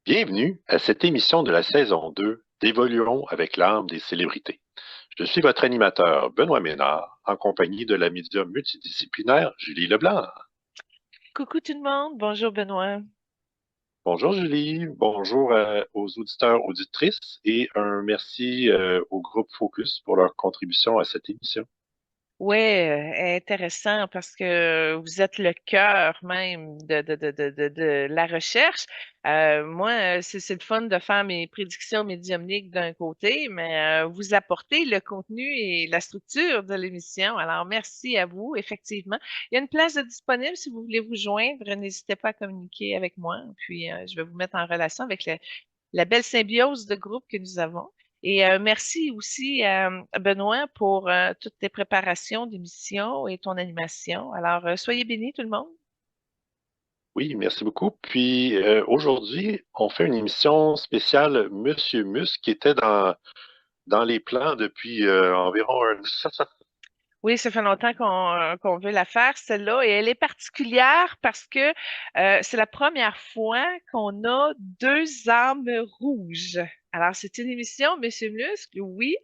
Bienvenue à cette émission de la saison 2 d'Évoluons avec l'âme des célébrités. Je suis votre animateur Benoît Ménard, en compagnie de la médium multidisciplinaire Julie Leblanc. Coucou tout le monde, bonjour Benoît. Bonjour Julie, bonjour aux auditeurs, auditrices et un merci au groupe Focus pour leur contribution à cette émission. Ouais, intéressant parce que vous êtes le cœur même de la recherche. Moi, c'est le fun de faire mes prédictions médiumniques d'un côté, mais vous apportez le contenu et la structure de l'émission. Alors, merci à vous. Effectivement, il y a une place de disponible si vous voulez vous joindre. N'hésitez pas à communiquer avec moi. Puis, je vais vous mettre en relation avec la belle symbiose de groupe que nous avons. Et merci aussi, Benoît, pour toutes tes préparations d'émissions et ton animation. Alors, soyez bénis, tout le monde. Oui, merci beaucoup. Puis aujourd'hui, on fait une émission spéciale Monsieur Mus qui était dans les plans depuis environ un... Oui, ça fait longtemps qu'on veut la faire, celle-là, et elle est particulière parce que c'est la première fois qu'on a deux âmes rouges. Alors, c'est une émission, Monsieur Muscle, oui,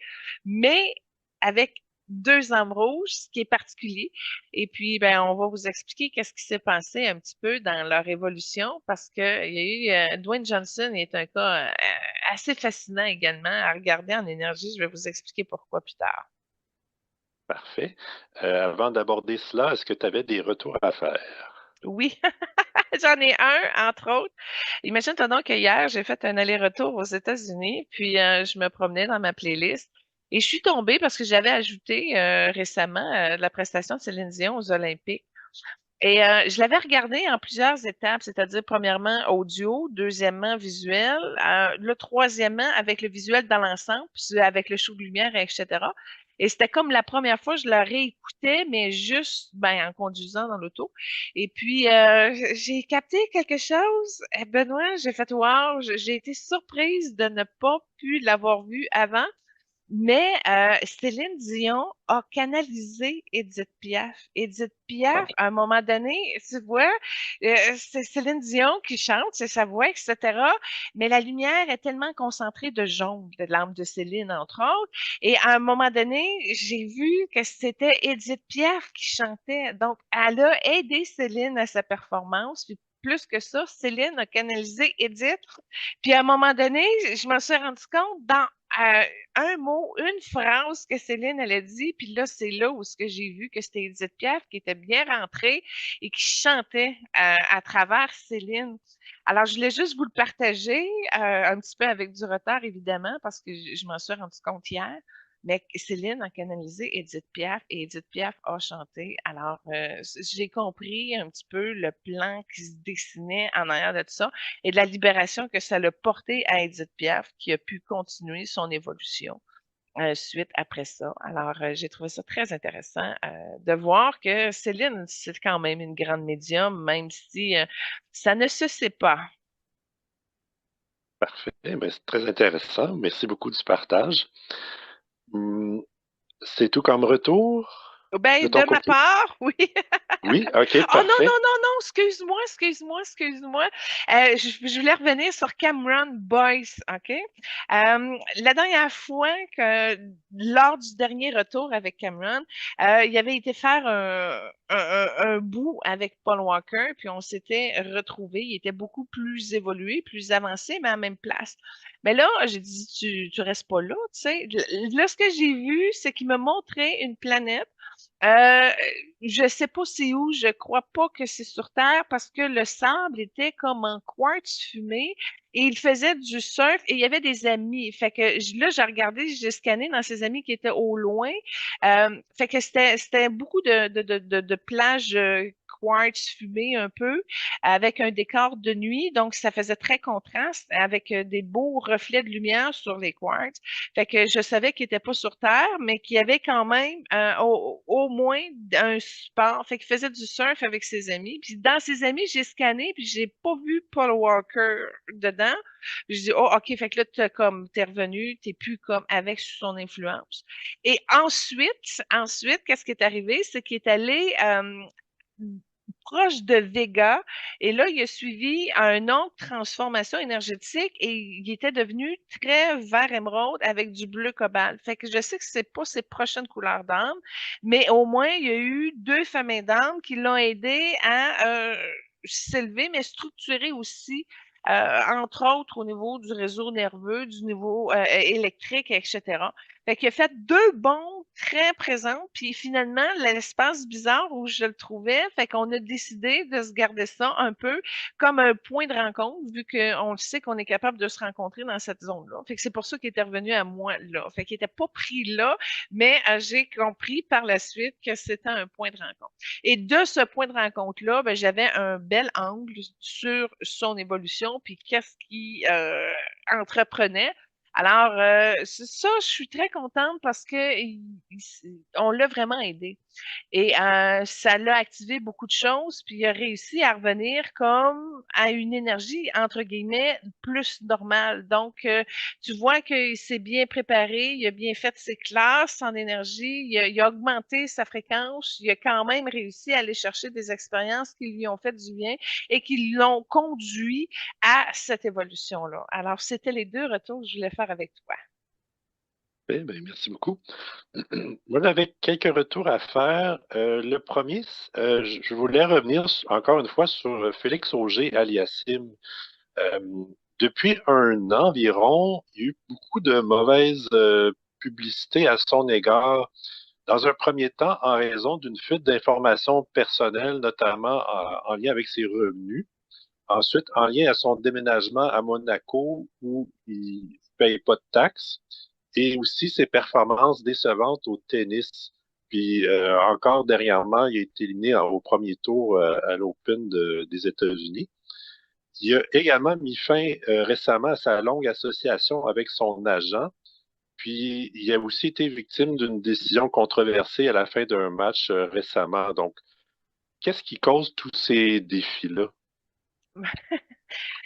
mais avec deux âmes rouges, ce qui est particulier. Et puis, ben, on va vous expliquer qu'est-ce qui s'est passé un petit peu dans leur évolution parce que il y a eu Dwayne Johnson est un cas assez fascinant également à regarder en énergie. Je vais vous expliquer pourquoi plus tard. Parfait. Avant d'aborder cela, est-ce que tu avais des retours à faire? Oui, j'en ai un, entre autres. Imagine-toi donc que hier, j'ai fait un aller-retour aux États-Unis, puis je me promenais dans ma playlist et je suis tombée parce que j'avais ajouté récemment la prestation de Céline Dion aux Olympiques. Et je l'avais regardée en plusieurs étapes, c'est-à-dire premièrement audio, deuxièmement visuel, le troisièmement avec le visuel dans l'ensemble, puis avec le show de lumière, etc. Et c'était comme la première fois que je la réécoutais, mais juste ben, en conduisant dans l'auto. Et puis, j'ai capté quelque chose. Eh, Benoît, j'ai fait wow, j'ai été surprise de ne pas pu l'avoir vu avant. Mais Céline Dion a canalisé Édith Piaf. Édith Piaf, OK. à un moment donné, tu vois, c'est Céline Dion qui chante, c'est sa voix, etc. Mais la lumière est tellement concentrée de jaune, de l'âme de Céline, entre autres. Et à un moment donné, j'ai vu que c'était Édith Piaf qui chantait. Donc, elle a aidé Céline à sa performance. Puis plus que ça, Céline a canalisé Édith. Puis à un moment donné, je me suis rendu compte dans euh, un mot, une phrase que Céline, elle a dit, puis là, c'est là où ce que j'ai vu que c'était Edith Piaf qui était bien rentrée et qui chantait à travers Céline. Alors, je voulais juste vous le partager, un petit peu avec du retard, évidemment, parce que je m'en suis rendu compte hier. Mais Céline a canalisé Edith Piaf et Edith Piaf a chanté. Alors, j'ai compris un petit peu le plan qui se dessinait en arrière de tout ça et de la libération que ça l'a porté à Edith Piaf, qui a pu continuer son évolution suite après ça. Alors, j'ai trouvé ça très intéressant de voir que Céline, c'est quand même une grande médium, même si ça ne se sait pas. Parfait. Ben, c'est très intéressant. Merci beaucoup du partage. Hum, c'est tout comme retour de Ben, ton de ma côté? part, oui. Oui, OK, Oh non, non, parfait. non, non, excuse-moi, excuse-moi, excuse-moi. Je voulais revenir sur Cameron Boyce, OK? La dernière fois que, lors du dernier retour avec Cameron, il avait été faire un bout avec Paul Walker, puis on s'était retrouvés. Il était beaucoup plus évolué, plus avancé, mais à la même place. Mais là, j'ai dit, tu restes pas là, tu sais. Là, ce que j'ai vu, c'est qu'il me montrait une planète euh, je sais pas c'est où, je crois pas que c'est sur Terre parce que le sable était comme en quartz fumé et il faisait du surf et il y avait des amis. Fait que là, j'ai regardé, j'ai scanné dans ses amis qui étaient au loin. Fait que c'était beaucoup de plages quartz fumé un peu avec un décor de nuit. Donc, ça faisait très contraste avec des beaux reflets de lumière sur les quartz. Fait que je savais qu'il était pas sur Terre, mais qu'il y avait quand même au moins un support. Fait qu'il faisait du surf avec ses amis. Puis dans ses amis, j'ai scanné, puis j'ai pas vu Paul Walker dedans. Puis je dis, oh, OK, fait que là, t'es revenu, t'es plus comme avec sous son influence. Et ensuite, qu'est-ce qui est arrivé? C'est qu'il est allé proche de Vega. Et là, il a suivi une autre transformation énergétique et il était devenu très vert émeraude avec du bleu cobalt. Fait que je sais que c'est pas ses prochaines couleurs d'âme, mais au moins, il y a eu deux familles d'âme qui l'ont aidé à s'élever, mais structurer aussi entre autres au niveau du réseau nerveux, du niveau électrique, etc. Fait qu'il a fait deux bons très présents, puis finalement, l'espace bizarre où je le trouvais, fait qu'on a décidé de se garder ça un peu comme un point de rencontre, vu qu'on le sait qu'on est capable de se rencontrer dans cette zone-là. Fait que c'est pour ça qu'il était revenu à moi là. Fait qu'il était pas pris là, mais j'ai compris par la suite que c'était un point de rencontre. Et de ce point de rencontre-là, ben, j'avais un bel angle sur son évolution, puis qu'est-ce qu'il entreprenait. Alors, c'est ça, je suis très contente parce que on l'a vraiment aidé. Et ça l'a activé beaucoup de choses, puis il a réussi à revenir comme à une énergie, entre guillemets, plus normale. Donc, tu vois qu'il s'est bien préparé, il a bien fait ses classes en énergie, il a augmenté sa fréquence, il a quand même réussi à aller chercher des expériences qui lui ont fait du bien et qui l'ont conduit à cette évolution-là. Alors, c'était les deux retours que je voulais faire avec toi. Oui, ben, merci beaucoup. Moi, j'avais quelques retours à faire. Le premier, je voulais revenir encore une fois sur Félix Auger-Aliassime. Euh, Depuis un an environ, il y a eu beaucoup de mauvaises publicités à son égard. Dans un premier temps, en raison d'une fuite d'informations personnelles, notamment en lien avec ses revenus. Ensuite, en lien à son déménagement à Monaco, où il ne paye pas de taxes. Et aussi ses performances décevantes au tennis. Puis encore dernièrement, il a été éliminé au premier tour à l'Open des États-Unis. Il a également mis fin récemment à sa longue association avec son agent. Puis il a aussi été victime d'une décision controversée à la fin d'un match récemment. Donc, qu'est-ce qui cause tous ces défis-là?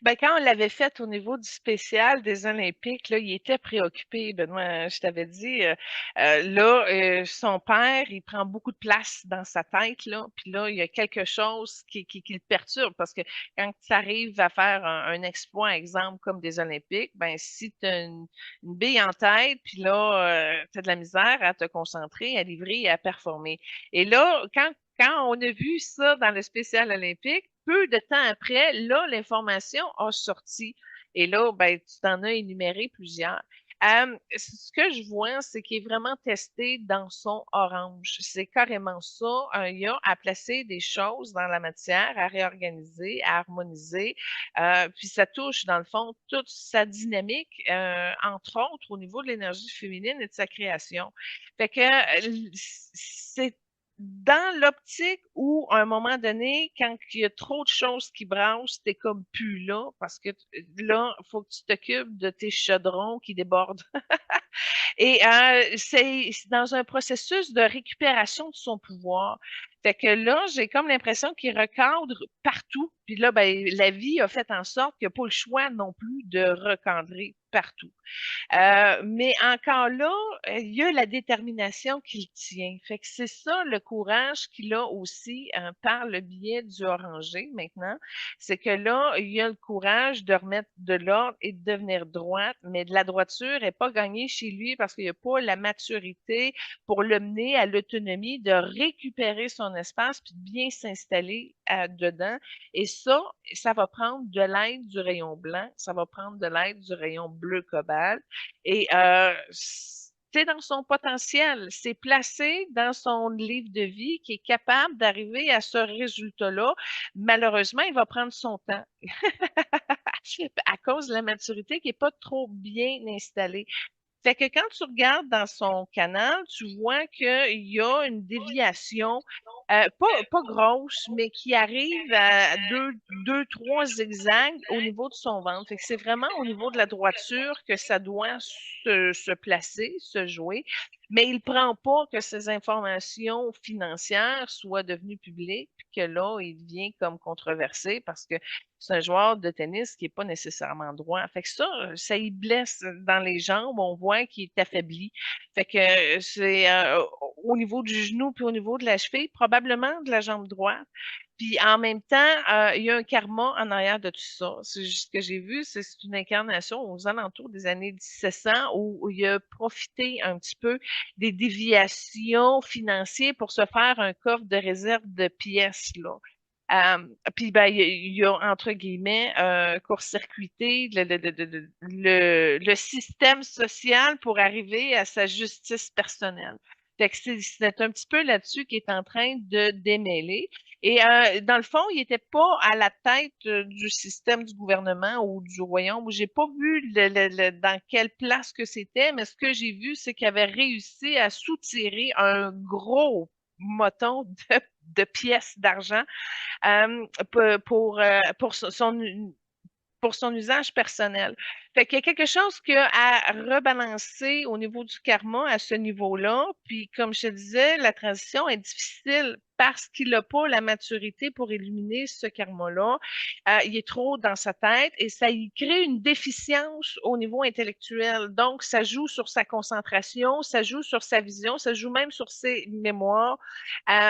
Ben, quand on l'avait fait au niveau du spécial des Olympiques, là, il était préoccupé, Benoît. Je t'avais dit, là, son père, il prend beaucoup de place dans sa tête, là. Puis là, il y a quelque chose qui le perturbe parce que quand tu arrives à faire un exploit, exemple, comme des Olympiques, ben, si tu as une bille en tête, puis là, tu as de la misère à te concentrer, à livrer et à performer. Et là, quand on a vu ça dans le spécial olympique, peu de temps après, là, l'information a sorti. Et là, ben, tu t'en as énuméré plusieurs. Ce que je vois, c'est qu'il est vraiment testé dans son orange. C'est carrément ça. Il y a à placer des choses dans la matière, à réorganiser, à harmoniser. Puis ça touche, dans le fond, toute sa dynamique, entre autres au niveau de l'énergie féminine et de sa création. Fait que c'est dans l'optique où, à un moment donné, quand il y a trop de choses qui brassent, t'es comme plus là, parce que là, il faut que tu t'occupes de tes chaudrons qui débordent. Et c'est dans un processus de récupération de son pouvoir. Fait que là, j'ai comme l'impression qu'il recadre partout. Puis là, ben, la vie a fait en sorte qu'il n'y a pas le choix non plus de recadrer partout. Mais encore là, il y a la détermination qu'il tient. Fait que c'est ça le courage qu'il a aussi par le biais du orangé maintenant. C'est que là, il y a le courage de remettre de l'ordre et de devenir droite, mais de la droiture n'est pas gagnée chez lui parce qu'il n'y a pas la maturité pour le mener à l'autonomie de récupérer son espace puis de bien s'installer dedans. Et ça va prendre de l'aide du rayon blanc, ça va prendre de l'aide du rayon bleu cobalt. Et c'est dans son potentiel, c'est placé dans son livre de vie qui est capable d'arriver à ce résultat-là. Malheureusement, il va prendre son temps à cause de la maturité qui n'est pas trop bien installée. Fait que quand tu regardes dans son canal, tu vois qu'il y a une déviation, pas grosse, mais qui arrive à trois zigzags au niveau de son ventre. Fait que c'est vraiment au niveau de la droiture que ça doit se placer, se jouer. Mais il ne prend pas que ces informations financières soient devenues publiques, puis que là, il devient comme controversé parce que c'est un joueur de tennis qui n'est pas nécessairement droit. Fait que ça y blesse dans les jambes. On voit qu'il est affaibli. Fait que c'est au niveau du genou puis au niveau de la cheville, probablement de la jambe droite. Puis en même temps, il y a un karma en arrière de tout ça. C'est juste ce que j'ai vu, c'est une incarnation aux alentours des années 1700 où il a profité un petit peu des déviations financières pour se faire un coffre de réserve de pièces, là. Puis ben, il a, entre guillemets, court-circuité le système social pour arriver à sa justice personnelle. Fait que c'est un petit peu là-dessus qu'il est en train de démêler. Et dans le fond, il n'était pas à la tête du système du gouvernement ou du royaume. J'ai pas vu dans quelle place que c'était, mais ce que j'ai vu, c'est qu'il avait réussi à soutirer un gros moton de pièces d'argent pour son usage personnel. Fait qu'il y a quelque chose qu'il a à rebalancer au niveau du karma à ce niveau-là. Puis, comme je te disais, la transition est difficile parce qu'il n'a pas la maturité pour éliminer ce karma-là. Il est trop dans sa tête et ça y crée une déficience au niveau intellectuel. Donc, ça joue sur sa concentration, ça joue sur sa vision, ça joue même sur ses mémoires.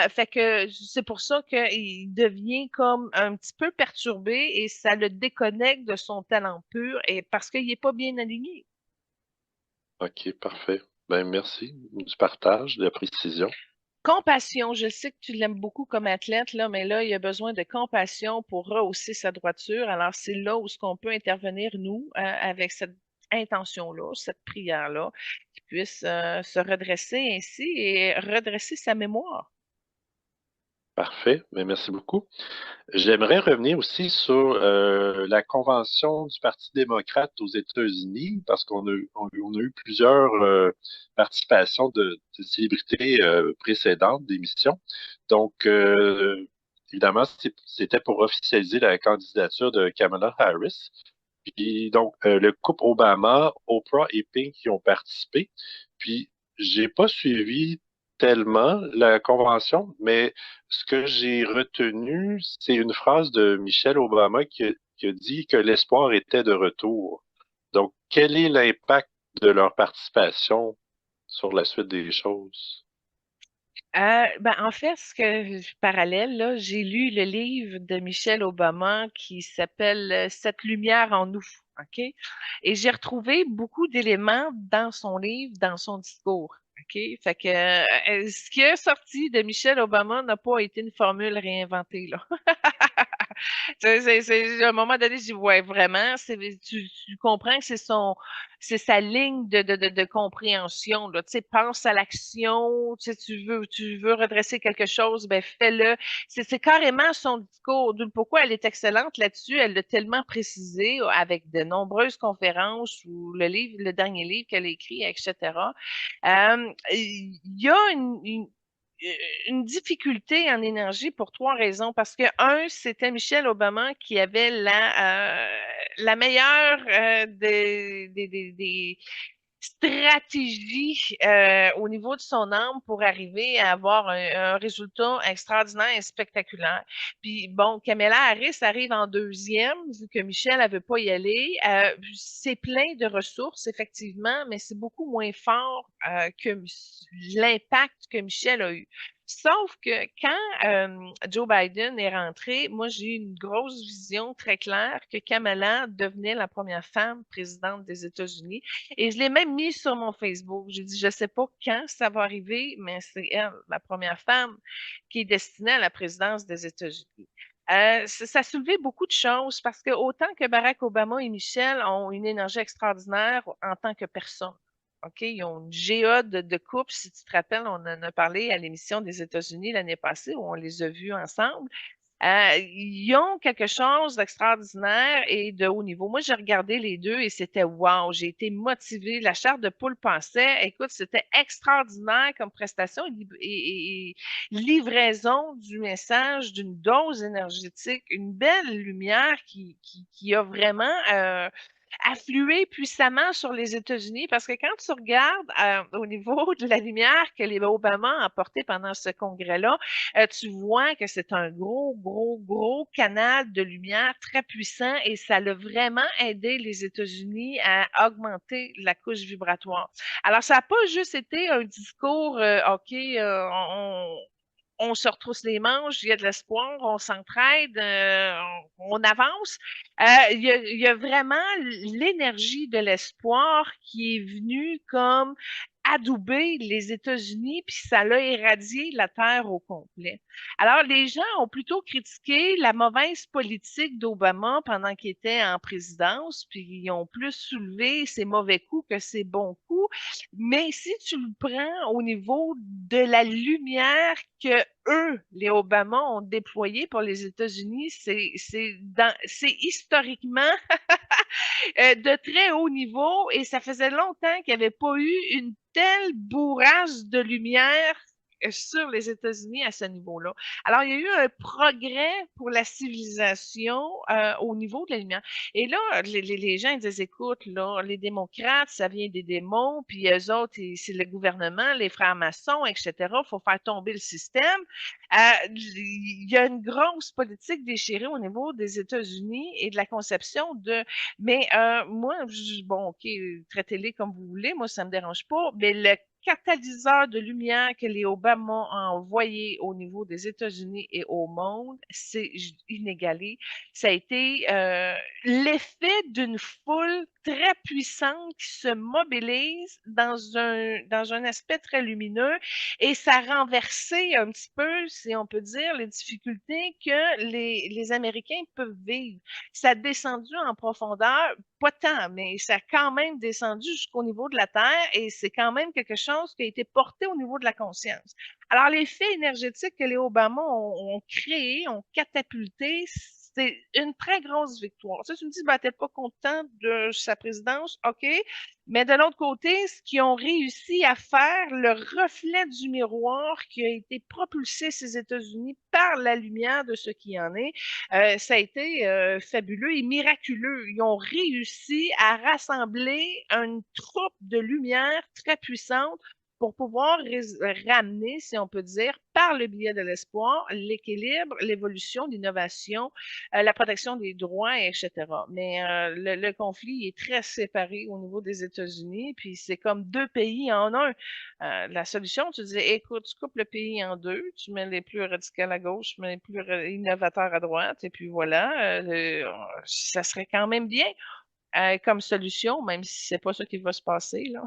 Fait que c'est pour ça qu'il devient comme un petit peu perturbé et ça le déconnecte de son talent pur et parce qu'il n'est pas bien aligné. OK, parfait. Ben, merci du partage, de la précision. Compassion, je sais que tu l'aimes beaucoup comme athlète, là, mais là, il a besoin de compassion pour rehausser sa droiture. Alors, c'est là où ce qu'on peut intervenir, nous, avec cette intention-là, cette prière-là, qu'il puisse se redresser ainsi et redresser sa mémoire. Parfait, ben, merci beaucoup. J'aimerais revenir aussi sur la convention du Parti démocrate aux États-Unis, parce on a eu plusieurs participations de célébrités précédentes d'émissions. Donc, évidemment, c'était pour officialiser la candidature de Kamala Harris. Puis donc, le couple Obama, Oprah et Pink qui ont participé. Puis, j'ai pas suivi tellement la convention, mais ce que j'ai retenu, c'est une phrase de Michelle Obama qui a dit que l'espoir était de retour. Donc, quel est l'impact de leur participation sur la suite des choses? Ben, en fait, parallèle, là, j'ai lu le livre de Michelle Obama qui s'appelle Cette lumière en nous. OK? Et j'ai retrouvé beaucoup d'éléments dans son livre, dans son discours. OK? Fait que ce qui est sorti de Michelle Obama n'a pas été une formule réinventée, là. À un moment donné, je dis, ouais, vraiment, tu comprends que c'est sa ligne de compréhension, là. Tu sais, pense à l'action, tu veux redresser quelque chose, ben, fais-le. C'est carrément son discours. D'où pourquoi elle est excellente là-dessus. Elle l'a tellement précisé avec de nombreuses conférences ou le dernier livre qu'elle a écrit, etc. Il y a une difficulté en énergie pour trois raisons. Parce que, un, c'était Michelle Obama qui avait la meilleure des stratégies au niveau de son âme pour arriver à avoir un résultat extraordinaire et spectaculaire. Puis bon, Kamala Harris arrive en deuxième, vu que Michelle ne veut pas y aller. C'est plein de ressources, effectivement, mais c'est beaucoup moins fort que l'impact que Michelle a eu. Sauf que quand Joe Biden est rentré, moi, j'ai eu une grosse vision très claire que Kamala devenait la première femme présidente des États-Unis. Et je l'ai même mis sur mon Facebook. J'ai dit, je ne sais pas quand ça va arriver, mais c'est elle, la première femme qui est destinée à la présidence des États-Unis. Ça a soulevé beaucoup de choses parce que autant que Barack Obama et Michelle ont une énergie extraordinaire en tant que personne. OK, ils ont une GA de couple. Si tu te rappelles, on en a parlé à l'émission des États-Unis l'année passée où on les a vus ensemble. Ils ont quelque chose d'extraordinaire et de haut niveau. Moi, j'ai regardé les deux et c'était wow, j'ai été motivée. La chair de poule passait. Écoute, c'était extraordinaire comme prestation et livraison du message d'une dose énergétique, une belle lumière qui a vraiment affluer puissamment sur les États-Unis parce que quand tu regardes au niveau de la lumière que les Obama a apportée pendant ce congrès-là, tu vois que c'est un gros canal de lumière très puissant et ça a vraiment aidé les États-Unis à augmenter la couche vibratoire. Alors, ça n'a pas juste été un discours, OK, on se retrousse les manches, il y a de l'espoir, on s'entraide, on avance. Il y a vraiment l'énergie de l'espoir qui est venue comme adouber les États-Unis, puis ça l'a irradié la Terre au complet. Alors, les gens ont plutôt critiqué la mauvaise politique d'Obama pendant qu'il était en présidence, puis ils ont plus soulevé ses mauvais coups que ses bons coups. Mais si tu le prends au niveau de la lumière que eux, les Obama, ont déployée pour les États-Unis, c'est historiquement de très haut niveau et ça faisait longtemps qu'il n'y avait pas eu une telle bourrage de lumière sur les États-Unis à ce niveau-là. Alors, il y a eu un progrès pour la civilisation au niveau de la lumière. Et là, les gens ils disent, écoute, là, les démocrates, ça vient des démons, puis eux autres, c'est le gouvernement, les frères maçons, etc. Il faut faire tomber le système. Il y a une grosse politique déchirée au niveau des États-Unis et de la conception de mais moi, bon, OK, traitez-les comme vous voulez, moi, ça me dérange pas, mais le catalyseur de lumière que les Obama ont envoyé au niveau des États-Unis et au monde, c'est inégalé. Ça a été l'effet d'une foule très puissante qui se mobilise dans un aspect très lumineux et ça a renversé un petit peu, si on peut dire, les difficultés que les Américains peuvent vivre. Ça a descendu en profondeur, pas tant, mais ça a quand même descendu jusqu'au niveau de la Terre et c'est quand même quelque chose qui a été porté au niveau de la conscience. Alors, l'effet énergétique que les Obama ont créé, ont catapulté, c'est une très grosse victoire. Ça, tu me dis, ben, t'es pas content de sa présidence, OK. Mais de l'autre côté, ce qu'ils ont réussi à faire, le reflet du miroir qui a été propulsé ces États-Unis par la lumière de ce qui en est, ça a été fabuleux et miraculeux. Ils ont réussi à rassembler une troupe de lumière très puissante pour pouvoir ramener, si on peut dire, par le biais de l'espoir, l'équilibre, l'évolution, l'innovation, la protection des droits, etc. Mais le conflit est très séparé au niveau des États-Unis, puis c'est comme deux pays en un. La solution, tu dis, écoute, tu coupes le pays en deux, tu mets les plus radicaux à gauche, tu mets les plus innovateurs à droite, et puis voilà, ça serait quand même bien comme solution, même si c'est pas ça qui va se passer, là.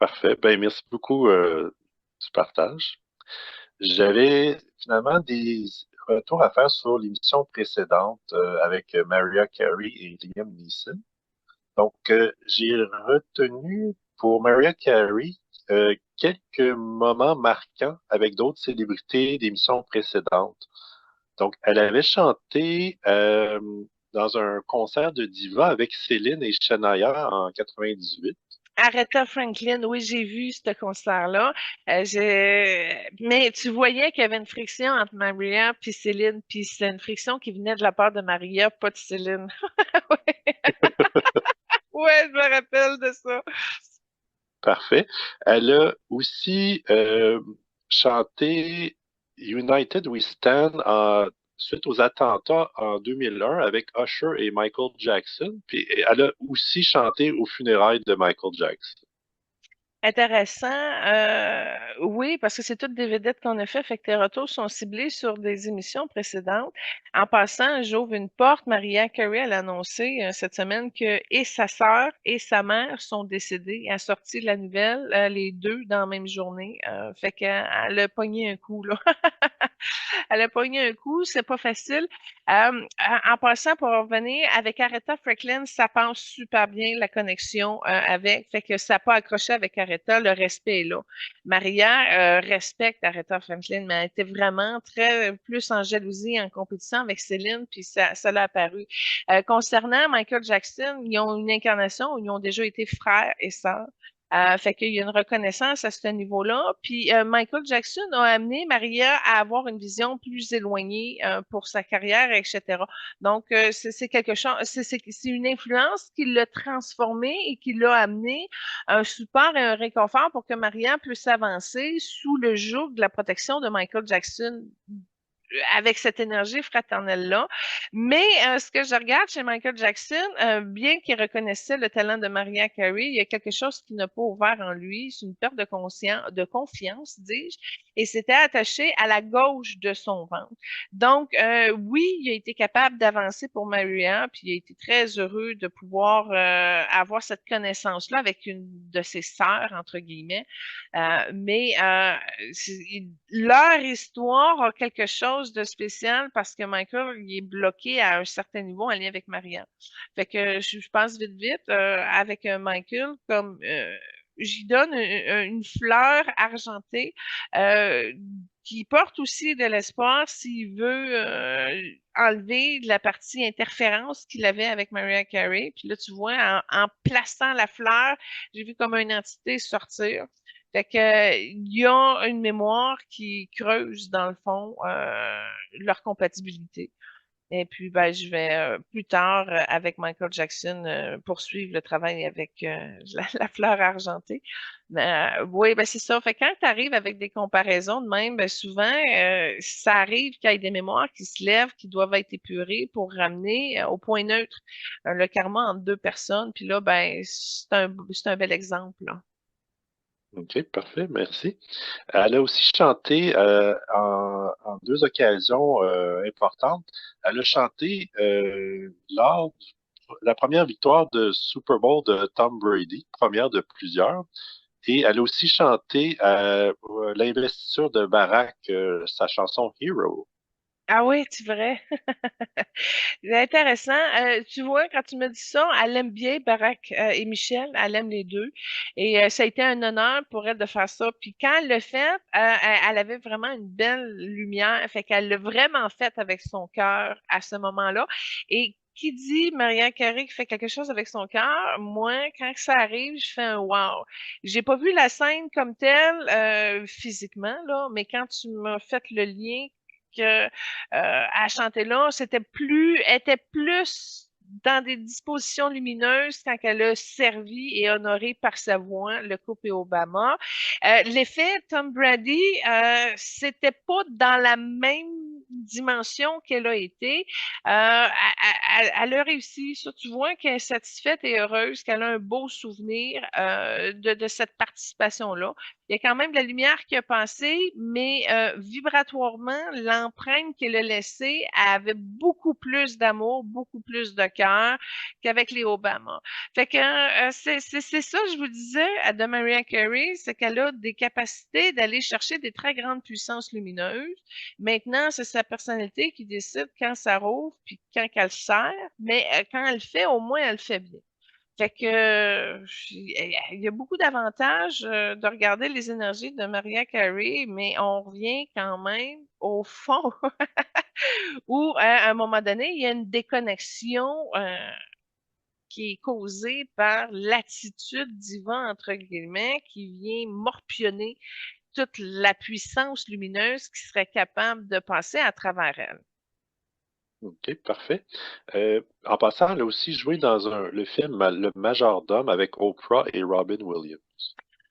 Parfait. Ben, merci beaucoup du partage. J'avais finalement des retours à faire sur l'émission précédente avec Mariah Carey et Liam Neeson. Donc, j'ai retenu pour Mariah Carey quelques moments marquants avec d'autres célébrités d'émissions précédentes. Donc, elle avait chanté dans un concert de diva avec Céline et Shania en 98. Aretha Franklin, oui, j'ai vu ce concert-là. Mais tu voyais qu'il y avait une friction entre Maria et Céline, puis c'est une friction qui venait de la part de Maria, pas de Céline. Ouais, ouais, je me rappelle de ça. Parfait. Elle a aussi chanté United We Stand suite aux attentats en 2001 avec Usher et Michael Jackson. Puis elle a aussi chanté aux funérailles de Michael Jackson. Intéressant. Oui, parce que c'est toutes des vedettes qu'on a fait, fait que tes retours sont ciblés sur des émissions précédentes. En passant, j'ouvre une porte. Maria Carey, elle a annoncé cette semaine que et sa sœur et sa mère sont décédées. Elle a sorti la nouvelle, les deux dans la même journée. Fait qu'elle a pogné un coup, là. Elle a pogné un coup, c'est pas facile. En passant, pour revenir, avec Aretha Franklin, ça passe super bien la connexion avec, fait que ça n'a pas accroché avec Aretha, le respect est là. Maria respecte Aretha Franklin, mais elle était vraiment très plus en jalousie, en compétition avec Céline, puis ça l'a apparu. Concernant Michael Jackson, ils ont une incarnation où ils ont déjà été frères et sœurs. Fait qu'il y a une reconnaissance à ce niveau-là. Puis Michael Jackson a amené Maria à avoir une vision plus éloignée pour sa carrière, etc. Donc, c'est quelque chose, c'est une influence qui l'a transformé et qui l'a amené un support et un réconfort pour que Maria puisse avancer sous le joug de la protection de Michael Jackson avec cette énergie fraternelle-là. Mais ce que je regarde chez Michael Jackson, bien qu'il reconnaissait le talent de Mariah Carey, il y a quelque chose qui n'a pas ouvert en lui. C'est une perte de confiance, dis-je, et c'était attaché à la gauche de son ventre. Donc, oui, il a été capable d'avancer pour Mariah, puis il a été très heureux de pouvoir avoir cette connaissance-là avec une de ses sœurs, entre guillemets. Mais leur histoire a quelque chose de spécial parce que Michael il est bloqué à un certain niveau en lien avec Maria. Fait que je pense vite, vite, avec Michael, comme j'y donne une fleur argentée qui porte aussi de l'espoir s'il veut enlever de la partie interférence qu'il avait avec Mariah Carey. Puis là, tu vois, en plaçant la fleur, j'ai vu comme une entité sortir. Fait que, il y a une mémoire qui creuse, dans le fond, leur compatibilité. Et puis, ben, je vais plus tard, avec Michael Jackson, poursuivre le travail avec la fleur argentée. Oui, ben, c'est ça. Fait que quand tu arrives avec des comparaisons de même, ben, souvent, ça arrive qu'il y ait des mémoires qui se lèvent, qui doivent être épurées pour ramener au point neutre le karma entre deux personnes. Puis là, ben, c'est un bel exemple, là. OK, parfait, merci. Elle a aussi chanté en deux occasions importantes. Elle a chanté lors de la première victoire de Super Bowl de Tom Brady, première de plusieurs. Et elle a aussi chanté l'investiture de Barack, sa chanson Hero. Ah oui, c'est vrai. C'est intéressant. Tu vois, quand tu me dis ça, elle aime bien Barack et Michel, elle aime les deux. Et ça a été un honneur pour elle de faire ça. Puis quand elle l'a fait, elle avait vraiment une belle lumière. Fait qu'elle l'a vraiment fait avec son cœur à ce moment-là. Et qui dit Mariah Carey qui fait quelque chose avec son cœur, moi, quand ça arrive, je fais un wow. J'ai pas vu la scène comme telle physiquement, là, mais quand tu m'as fait le lien que à chanter là, était plus dans des dispositions lumineuses quand elle a servi et honoré par sa voix le couple Obama. L'effet Tom Brady, c'était pas dans la même dimension qu'elle a été. Elle a réussi. Ça, tu vois qu'elle est satisfaite et heureuse, qu'elle a un beau souvenir de cette participation-là. Il y a quand même de la lumière qui a passé, mais vibratoirement, l'empreinte qu'elle a laissée avait beaucoup plus d'amour, beaucoup plus de cœur qu'avec les Obama. Fait que c'est ça, je vous disais, de Mariah Carey, c'est qu'elle a des capacités d'aller chercher des très grandes puissances lumineuses. Maintenant, c'est sa personnalité qui décide quand ça rouvre puis quand elle sert, mais quand elle le fait, au moins elle le fait bien. Fait que il y a beaucoup d'avantages de regarder les énergies de Mariah Carey, mais on revient quand même au fond où à un moment donné, il y a une déconnexion qui est causée par l'attitude d'Ivan, entre guillemets, qui vient morpionner toute la puissance lumineuse qui serait capable de passer à travers elle. OK, parfait. En passant, elle a aussi joué dans le film Le Majordome avec Oprah et Robin Williams.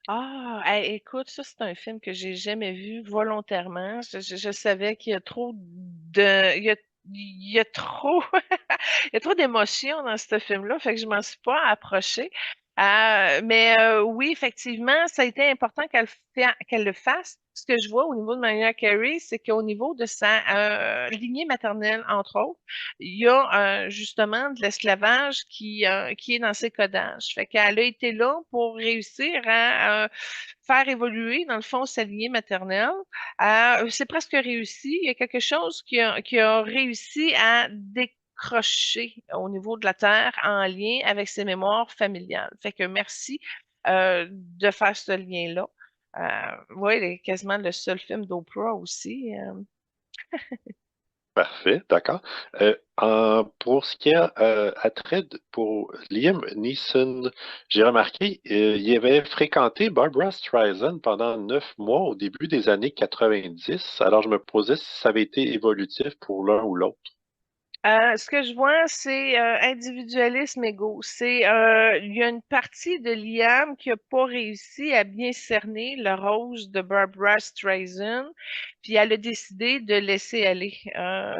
Ah, hey, écoute, ça, c'est un film que j'ai jamais vu volontairement. Je savais qu'il y a trop de, il y a trop, il y a trop d'émotions dans ce film-là, fait que je m'en suis pas approchée. Mais oui, effectivement, ça a été important qu'elle le fasse. Ce que je vois au niveau de Mariah Carey, c'est qu'au niveau de sa lignée maternelle, entre autres, il y a justement de l'esclavage qui est dans ses codages. Fait qu'elle a été là pour réussir à faire évoluer, dans le fond, sa lignée maternelle. C'est presque réussi. Il y a quelque chose qui a réussi à décrocher au niveau de la Terre en lien avec ses mémoires familiales. Fait que merci de faire ce lien-là. Oui, c'est quasiment le seul film d'Oprah aussi. Parfait, d'accord. Pour ce qui a attrait pour Liam Neeson, j'ai remarqué il avait fréquenté Barbra Streisand pendant 9 mois au début des années 90. Alors je me posais si ça avait été évolutif pour l'un ou l'autre. Ce que je vois, c'est individualisme égaux. Il y a une partie de Liam qui n'a pas réussi à bien cerner le rose de Barbara Streisand, puis elle a décidé de laisser aller.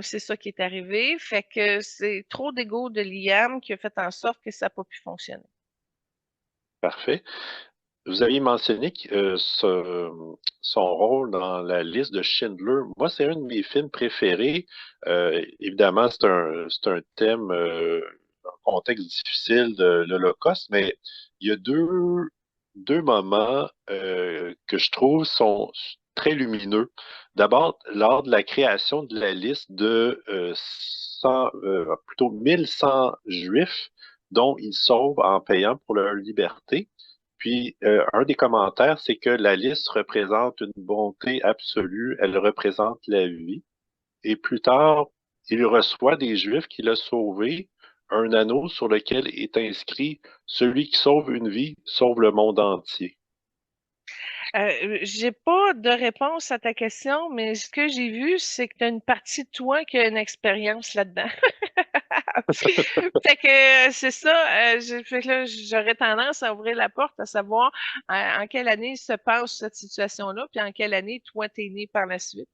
C'est ça qui est arrivé. Fait que c'est trop d'ego de Liam qui a fait en sorte que ça n'a pas pu fonctionner. Parfait. Vous aviez mentionné son rôle dans la liste de Schindler. Moi, c'est un de mes films préférés. Évidemment, c'est un thème, un contexte difficile de l'Holocauste, mais il y a deux moments que je trouve sont très lumineux. D'abord, lors de la création de la liste de 1100 Juifs dont ils sauvent en payant pour leur liberté. Puis, un des commentaires, c'est que la liste représente une bonté absolue, elle représente la vie. Et plus tard, il reçoit des Juifs qu'il a sauvés un anneau sur lequel est inscrit Celui qui sauve une vie sauve le monde entier. J'ai pas de réponse à ta question, mais ce que j'ai vu, c'est que tu as une partie de toi qui a une expérience là-dedans. Fait que c'est ça, fait que là, j'aurais tendance à ouvrir la porte à savoir en quelle année se passe cette situation-là, puis en quelle année toi t'es né par la suite.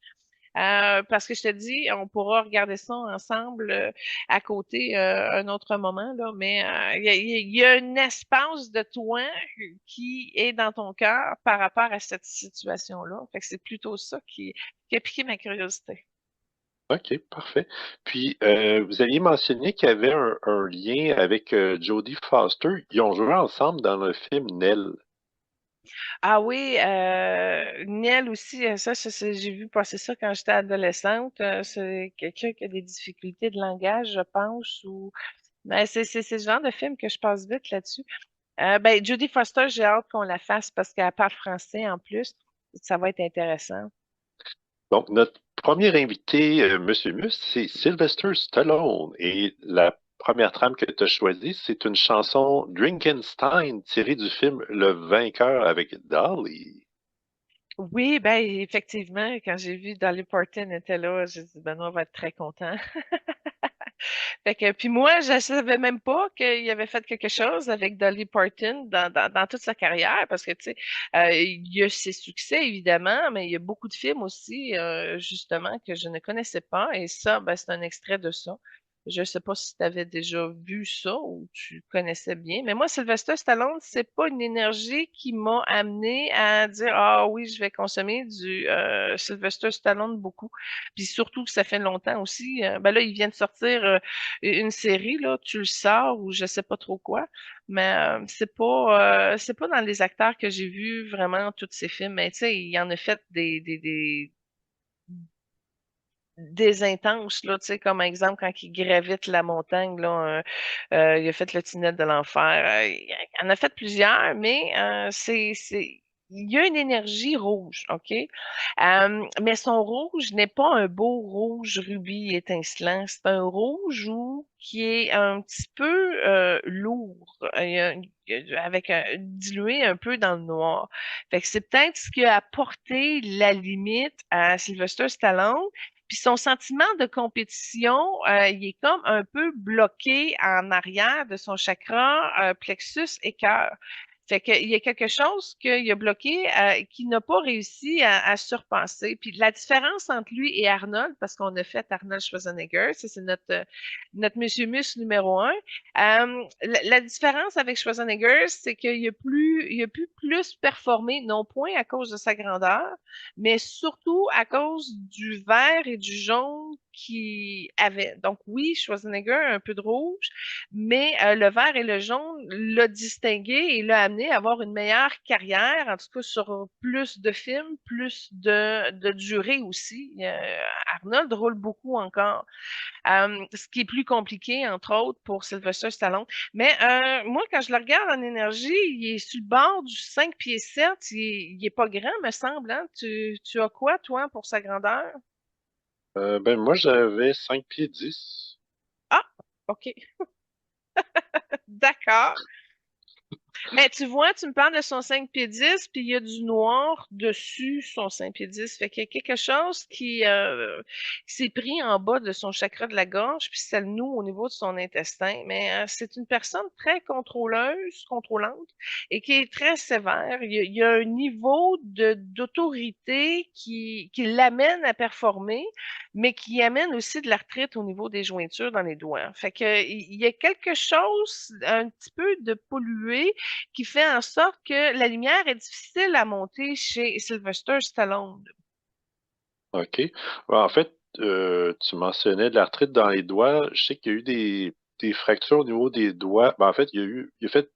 Parce que je te dis, on pourra regarder ça ensemble à côté un autre moment, là, mais il y a un espace de toi qui est dans ton cœur par rapport à cette situation-là. Fait que c'est plutôt ça qui a piqué ma curiosité. OK, parfait. Puis, vous aviez mentionné qu'il y avait un lien avec Jodie Foster. Ils ont joué ensemble dans le film Nell. Ah oui, Niel aussi, j'ai vu passer ça quand j'étais adolescente. C'est quelqu'un qui a des difficultés de langage, je pense, ou ben, c'est ce genre de film que je passe vite là-dessus. Ben, Jodie Foster, j'ai hâte qu'on la fasse parce qu'elle parle français en plus. Ça va être intéressant. Donc, notre premier invité, Monsieur Mus, c'est Sylvester Stallone. Et la première trame que tu as choisie, c'est une chanson Drinkenstein tirée du film Le Vainqueur avec Dolly. Oui, ben effectivement, quand j'ai vu Dolly Parton était là, j'ai dit Benoît va être très content. Fait que, puis moi, je savais même pas qu'il avait fait quelque chose avec Dolly Parton dans toute sa carrière, parce que, tu sais, il y a ses succès, évidemment, mais il y a beaucoup de films aussi, justement, que je ne connaissais pas, et ça, ben, c'est un extrait de ça. Je sais pas si tu avais déjà vu ça ou tu connaissais bien, mais moi, Sylvester Stallone, c'est pas une énergie qui m'a amené à dire, ah oui, je vais consommer du Sylvester Stallone beaucoup. Puis surtout que ça fait longtemps aussi. Ben là, il vient de sortir une série, là, tu le sors ou je sais pas trop quoi. Mais c'est pas dans les acteurs que j'ai vu vraiment tous ces films. Mais tu sais, il en a fait des intenses, là, tu sais, comme exemple quand il gravite la montagne, là, il a fait le tunnel de l'enfer. Il en a fait plusieurs, mais il y a une énergie rouge, OK? Mais son rouge n'est pas un beau rouge rubis étincelant. C'est un rouge qui est un petit peu lourd, avec dilué un peu dans le noir. Fait que c'est peut-être ce qui a apporté la limite à Sylvester Stallone. Puis son sentiment de compétition, il est comme un peu bloqué en arrière de son chakra plexus et cœur. Fait qu'il y a quelque chose qu'il a bloqué, qu'il n'a pas réussi à surpasser. Puis la différence entre lui et Arnold, parce qu'on a fait Arnold Schwarzenegger, ça c'est notre Monsieur Mus numéro un. La différence avec Schwarzenegger, c'est qu'il a pu plus performer, non point à cause de sa grandeur, mais surtout à cause du vert et du jaune qu'il avait. Donc oui, Schwarzenegger a un peu de rouge, mais le vert et le jaune l'a distingué et l'a amené à avoir une meilleure carrière, en tout cas sur plus de films, plus de durée aussi. Arnold roule beaucoup encore. Ce qui est plus compliqué, entre autres, pour Sylvester Stallone. Mais moi, quand je le regarde en énergie, il est sur le bord du 5 pieds 7. Il est pas grand, me semble. Hein? Tu as quoi, toi, pour sa grandeur? Ben, moi, j'avais 5 pieds 10. Ah, OK. D'accord. Mais tu vois, tu me parles de son 5 pieds 10, puis il y a du noir dessus son 5 pieds 10. Fait qu'il y a quelque chose qui s'est pris en bas de son chakra de la gorge, puis ça le noue au niveau de son intestin. Mais c'est une personne très contrôlante, et qui est très sévère. Il y a un niveau d'autorité qui l'amène à performer, mais qui amène aussi de l'arthrite au niveau des jointures dans les doigts. Fait que il y a quelque chose un petit peu de pollué qui fait en sorte que la lumière est difficile à monter chez Sylvester Stallone. OK. Ouais, en fait, tu mentionnais de l'arthrite dans les doigts. Je sais qu'il y a eu des fractures au niveau des doigts. Ben, en fait, il a fait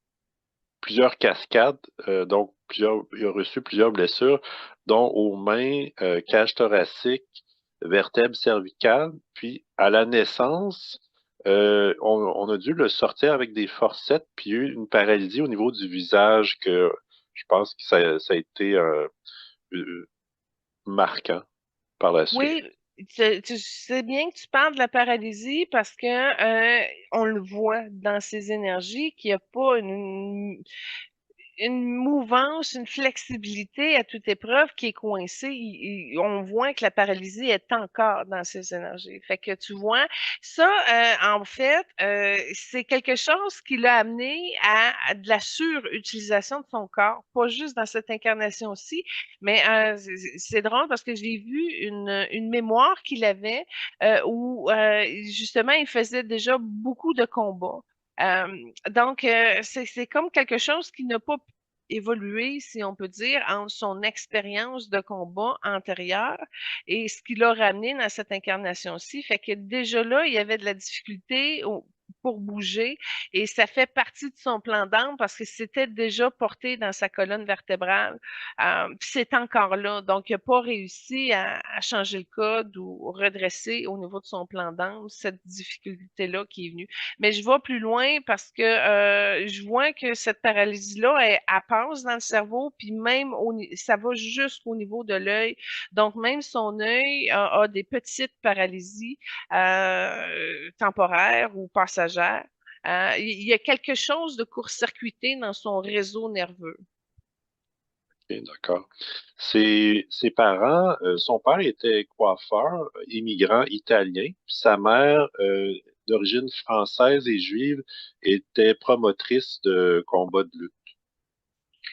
plusieurs cascades, donc il a reçu plusieurs blessures, dont aux mains, cage thoracique, vertèbre cervicale. Puis à la naissance, on a dû le sortir avec des forceps, puis il y a eu une paralysie au niveau du visage que je pense que ça a été euh, marquant par la suite. Oui, tu sais bien que tu parles de la paralysie parce que on le voit dans ses énergies qu'il n'y a pas une mouvance, une flexibilité à toute épreuve qui est coincée. On voit que la paralysie est encore dans ses énergies. Fait que tu vois, ça, en fait, c'est quelque chose qui l'a amené à de la surutilisation de son corps, pas juste dans cette incarnation-ci, mais c'est drôle parce que j'ai vu une mémoire qu'il avait où justement il faisait déjà beaucoup de combats. Donc, c'est comme quelque chose qui n'a pas évolué, si on peut dire, entre son expérience de combat antérieure et ce qui l'a ramené dans cette incarnation-ci. Fait que déjà là, il y avait de la difficulté pour bouger et ça fait partie de son plan d'âme parce que c'était déjà porté dans sa colonne vertébrale. Puis c'est encore là. Donc, il n'a pas réussi à changer le code ou redresser au niveau de son plan d'âme cette difficulté-là qui est venue. Mais je vais plus loin parce que je vois que cette paralysie-là, elle passe dans le cerveau, puis même ça va jusqu'au niveau de l'œil. Donc, même son œil a des petites paralysies temporaires ou passagères. Il y a quelque chose de court-circuité dans son réseau nerveux. Ok, d'accord. Ses parents, son père était coiffeur, immigrant italien, puis sa mère, d'origine française et juive, était promotrice de combats de lutte.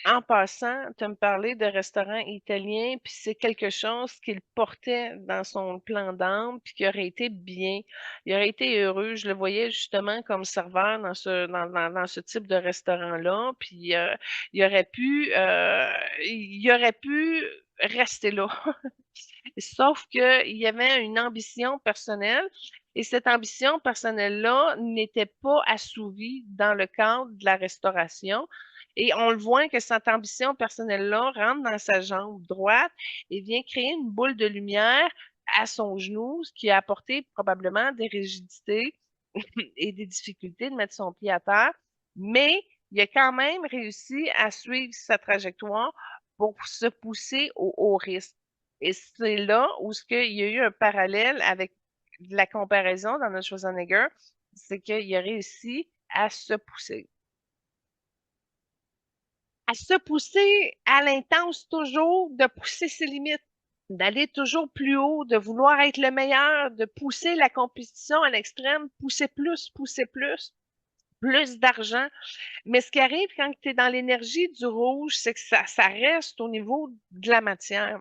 En passant, tu me parlais de restaurant italien, puis c'est quelque chose qu'il portait dans son plan d'âme, puis qui aurait été bien. Il aurait été heureux. Je le voyais justement comme serveur dans ce type de restaurant-là, puis il aurait pu rester là. Sauf qu'il y avait une ambition personnelle et cette ambition personnelle-là n'était pas assouvie dans le cadre de la restauration. Et on le voit que cette ambition personnelle-là rentre dans sa jambe droite et vient créer une boule de lumière à son genou, ce qui a apporté probablement des rigidités et des difficultés de mettre son pied à terre. Mais il a quand même réussi à suivre sa trajectoire pour se pousser au risque. Et c'est là où il y a eu un parallèle avec la comparaison dans notre Schwarzenegger, c'est qu'il a réussi à se pousser. À se pousser à l'intense toujours, de pousser ses limites, d'aller toujours plus haut, de vouloir être le meilleur, de pousser la compétition à l'extrême, pousser plus d'argent. Mais ce qui arrive quand tu es dans l'énergie du rouge, c'est que ça reste au niveau de la matière.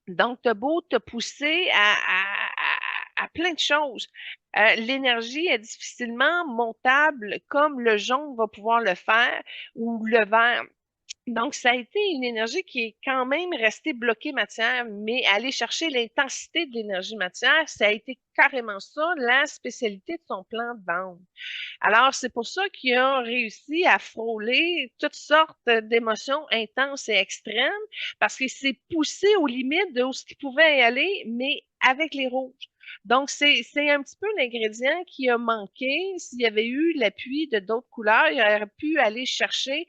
Donc, tu as beau te pousser à plein de choses. L'énergie est difficilement montable comme le jaune va pouvoir le faire ou le vert. Donc, ça a été une énergie qui est quand même restée bloquée matière, mais aller chercher l'intensité de l'énergie matière, ça a été carrément ça, la spécialité de son plan de vente. Alors, c'est pour ça qu'il a réussi à frôler toutes sortes d'émotions intenses et extrêmes, parce qu'il s'est poussé aux limites de où ce qu'il pouvait y aller, mais avec les rouges. Donc, c'est un petit peu l'ingrédient qui a manqué. S'il y avait eu l'appui de d'autres couleurs, il aurait pu aller chercher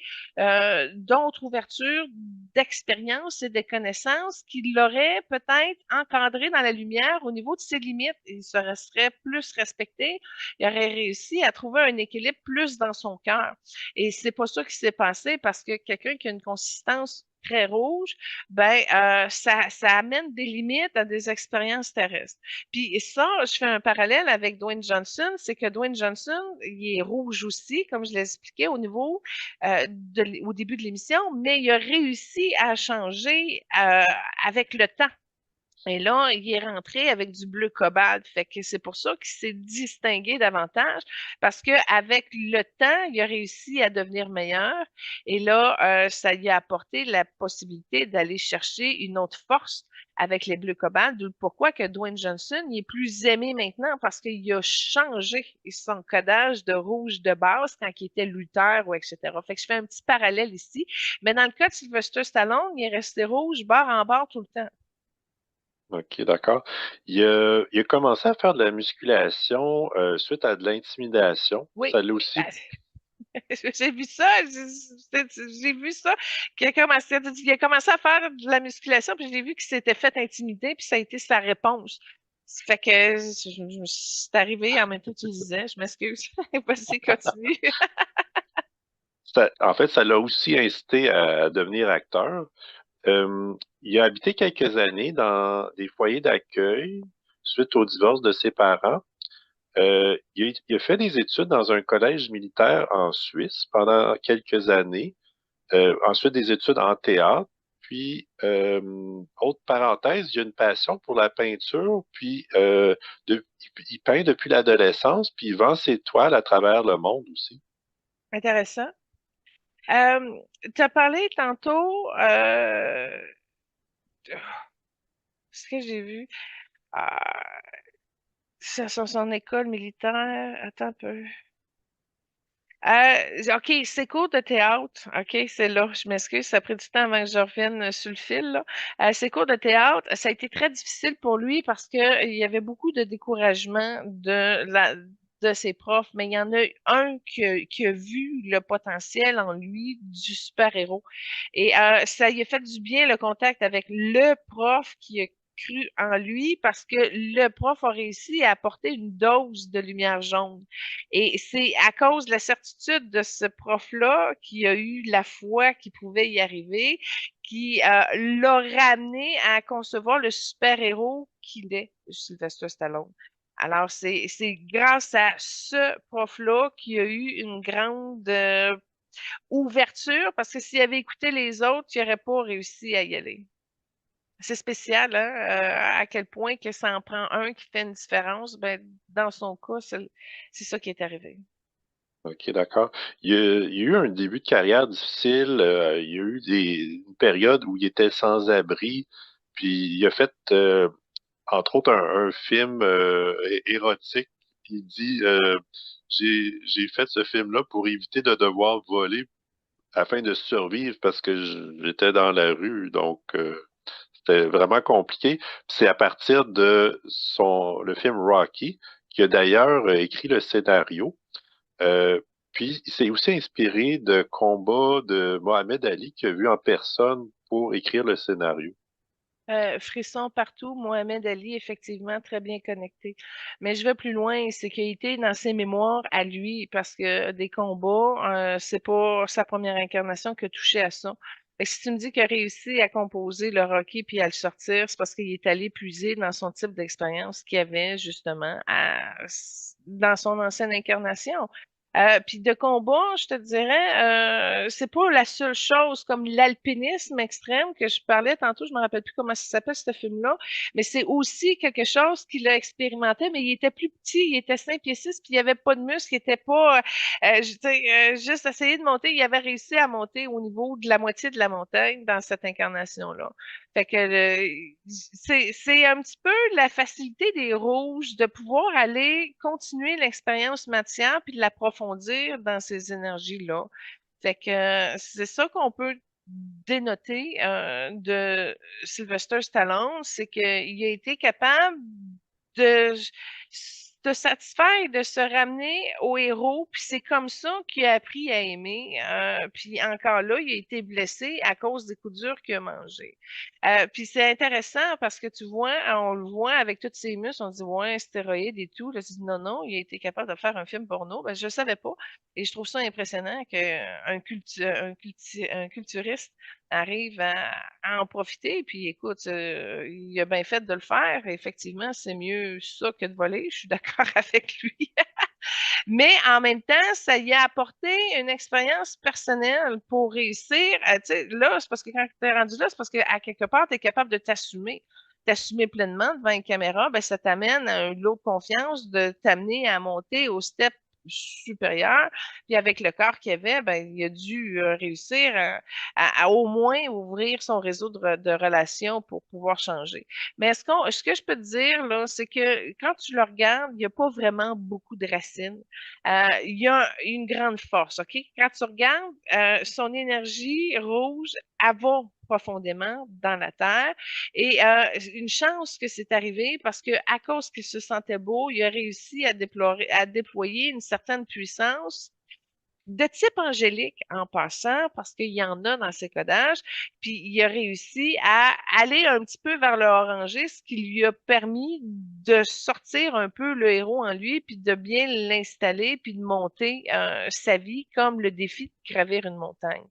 d'autres ouvertures d'expérience et de connaissances qui l'auraient peut-être encadré dans la lumière au niveau de ses limites. Il serait plus respecté. Il aurait réussi à trouver un équilibre plus dans son cœur. Et c'est pas ça qui s'est passé parce que quelqu'un qui a une consistance très rouge, ben ça amène des limites à des expériences terrestres. Puis ça, je fais un parallèle avec Dwayne Johnson, c'est que Dwayne Johnson, il est rouge aussi, comme je l'expliquais au niveau au début de l'émission, mais il a réussi à changer avec le temps. Et là, il est rentré avec du bleu cobalt. Fait que c'est pour ça qu'il s'est distingué davantage, parce que avec le temps, il a réussi à devenir meilleur. Et là, ça lui a apporté la possibilité d'aller chercher une autre force avec les bleus cobalt. D'où pourquoi que Dwayne Johnson, il est plus aimé maintenant parce qu'il a changé son codage de rouge de base quand il était lutteur ou etc. Fait que je fais un petit parallèle ici. Mais dans le cas de Sylvester Stallone, il est resté rouge bord en bord tout le temps. OK, d'accord. Il a commencé à faire de la musculation suite à de l'intimidation. Oui. Ça l'a aussi. Ben, j'ai vu ça, j'ai vu ça, qu'il a commencé à faire de la musculation, puis j'ai vu qu'il s'était fait intimider, puis ça a été sa réponse. Ça fait que c'est arrivé en même temps que tu le disais, je m'excuse. Vas-y, continue. En fait, ça l'a aussi incité à devenir acteur. Il a habité quelques années dans des foyers d'accueil suite au divorce de ses parents. Il a fait des études dans un collège militaire en Suisse pendant quelques années. Ensuite, des études en théâtre. Puis, autre parenthèse, il a une passion pour la peinture. Puis, il peint depuis l'adolescence, puis il vend ses toiles à travers le monde aussi. Intéressant. Tu as parlé tantôt, ce que j'ai vu, sur son école militaire. Attends un peu. OK, ses cours de théâtre, OK, c'est là, je m'excuse, ça a pris du temps avant que je revienne sur le fil, là. Ses cours de théâtre, ça a été très difficile pour lui parce que il y avait beaucoup de découragement de ses profs, mais il y en a un qui a vu le potentiel en lui du super-héros. Et ça lui a fait du bien le contact avec le prof qui a cru en lui parce que le prof a réussi à apporter une dose de lumière jaune. Et c'est à cause de la certitude de ce prof-là qui a eu la foi qu'il pouvait y arriver, qui l'a ramené à concevoir le super-héros qu'il est, Sylvester Stallone. Alors, c'est grâce à ce prof-là qu'il a eu une grande ouverture, parce que s'il avait écouté les autres, il n'aurait pas réussi à y aller. C'est spécial, hein, à quel point que ça en prend un qui fait une différence. Ben, dans son cas, c'est ça qui est arrivé. OK, d'accord. Il y a eu un début de carrière difficile. Il y a eu une période où il était sans abri. Puis il a fait, entre autres, un film érotique. Il dit, j'ai fait ce film-là pour éviter de devoir voler afin de survivre parce que j'étais dans la rue. Donc, c'était vraiment compliqué. Puis c'est à partir de le film Rocky, qui a d'ailleurs écrit le scénario. Euh, Puis il s'est aussi inspiré de combats de Mohamed Ali qu'il a vu en personne pour écrire le scénario. Frisson partout, Mohamed Ali, effectivement, très bien connecté. Mais je vais plus loin, c'est qu'il a été dans ses mémoires à lui, parce que des combats, c'est pas sa première incarnation qui a touché à ça. Fait que si tu me dis qu'il a réussi à composer le Rocky puis à le sortir, c'est parce qu'il est allé puiser dans son type d'expérience qu'il avait justement dans son ancienne incarnation. Puis de combat, je te dirais, c'est pas la seule chose comme l'alpinisme extrême que je parlais tantôt, je me rappelle plus comment ça s'appelle ce film-là, mais c'est aussi quelque chose qu'il a expérimenté, mais il était plus petit, il était 5 pieds 6, puis il n'y avait pas de muscles, il était pas, juste essayer de monter, il avait réussi à monter au niveau de la moitié de la montagne dans cette incarnation-là. Fait que c'est un petit peu la facilité des rouges de pouvoir aller continuer l'expérience matière puis de l'approfondir dans ces énergies-là. Fait que c'est ça qu'on peut dénoter de Sylvester Stallone, c'est qu'il a été capable de se satisfaire, de se ramener au héros, puis c'est comme ça qu'il a appris à aimer. Puis encore là, il a été blessé à cause des coups durs qu'il a mangés. Puis c'est intéressant parce que tu vois, on le voit avec tous ses muscles, on dit ouais, stéroïdes et tout. Là, tu dis non, non, il a été capable de faire un film porno. Ben, je ne savais pas. Et je trouve ça impressionnant qu'un culturiste arrive à en profiter. Puis écoute, il a bien fait de le faire. Effectivement, c'est mieux ça que de voler. Je suis d'accord avec lui. Mais en même temps, ça y a apporté une expérience personnelle pour réussir. Tu sais, là, c'est parce que quand tu es rendu là, c'est parce qu'à quelque part, tu es capable de t'assumer. T'assumer pleinement devant une caméra, ben, ça t'amène à un lot de confiance de t'amener à monter au step supérieur. Puis avec le corps qu'il avait, ben, il a dû réussir à au moins ouvrir son réseau de relations pour pouvoir changer. Mais ce que je peux te dire, là, c'est que quand tu le regardes, il n'y a pas vraiment beaucoup de racines. Il y a une grande force, OK? Quand tu regardes, son énergie rouge, elle va profondément dans la terre. Et une chance que c'est arrivé parce que à cause qu'il se sentait beau, il a réussi à déployer une certaine puissance de type angélique en passant, parce qu'il y en a dans ses codages, puis il a réussi à aller un petit peu vers le orangé, ce qui lui a permis de sortir un peu le héros en lui, puis de bien l'installer, puis de monter sa vie comme le défi de gravir une montagne.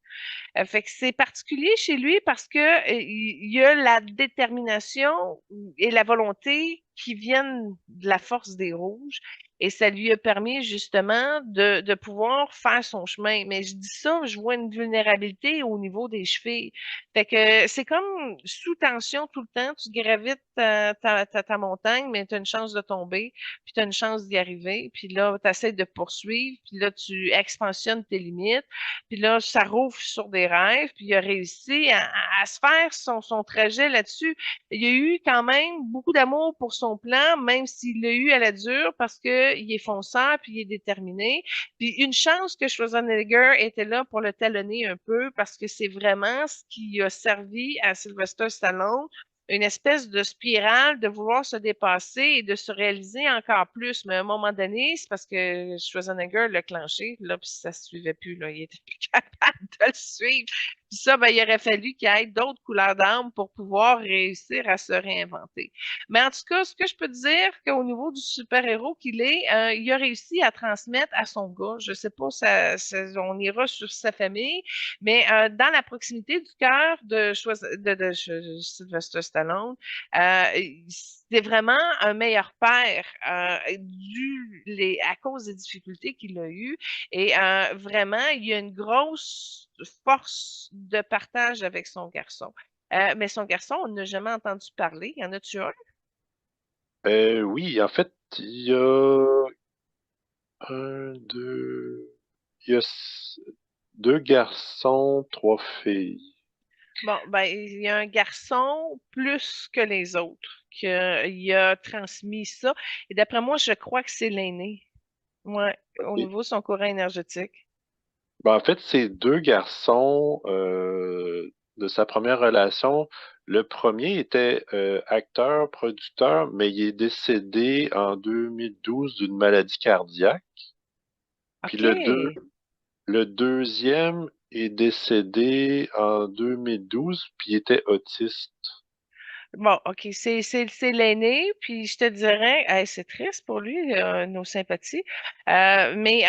Fait que c'est particulier chez lui parce que il y a la détermination et la volonté qui viennent de la force des rouges. Et ça lui a permis justement de pouvoir faire son chemin. Mais je dis ça, je vois une vulnérabilité au niveau des chevilles. Fait que c'est comme sous tension tout le temps. Tu gravites ta montagne, mais tu as une chance de tomber, puis tu as une chance d'y arriver. Puis là, tu essaies de poursuivre, puis là, tu expansionnes tes limites. Puis là, ça rouvre sur des rêves, puis il a réussi à se faire son trajet là-dessus. Il y a eu quand même beaucoup d'amour pour son plan, même s'il l'a eu à la dure, parce qu'il est fonceur, puis il est déterminé. Puis une chance que Schwarzenegger était là pour le talonner un peu, parce que c'est vraiment ce qui a servi à Sylvester Stallone une espèce de spirale de vouloir se dépasser et de se réaliser encore plus. Mais à un moment donné, c'est parce que Schwarzenegger l'a clenché, là, puis ça se suivait plus, là. Il était plus capable de le suivre. Puis ça, ben, il aurait fallu qu'il y ait d'autres couleurs d'armes pour pouvoir réussir à se réinventer. Mais en tout cas, ce que je peux te dire, qu'au niveau du super-héros qu'il est, il a réussi à transmettre à son gars. Je sais pas, on ira sur sa famille, mais dans la proximité du cœur de Sylvester Stallone, c'est vraiment un meilleur père à cause des difficultés qu'il a eues. Et vraiment, il y a une grosse force de partage avec son garçon. Mais son garçon, on n'a jamais entendu parler. Y en a-tu un? Oui, en fait, il y a un, deux, il y a deux garçons, trois filles. Bon, ben, il y a un garçon plus que les autres qui a transmis ça. Et d'après moi, je crois que c'est l'aîné. Ouais, au Et, niveau de son courant énergétique. ben, en fait, ces deux garçons de sa première relation, le premier était acteur, producteur, mais il est décédé en 2012 d'une maladie cardiaque. Puis OK. le deuxième est décédé en 2012, puis il était autiste. Bon, OK, c'est l'aîné, puis je te dirais, hey, c'est triste pour lui, nos sympathies, mais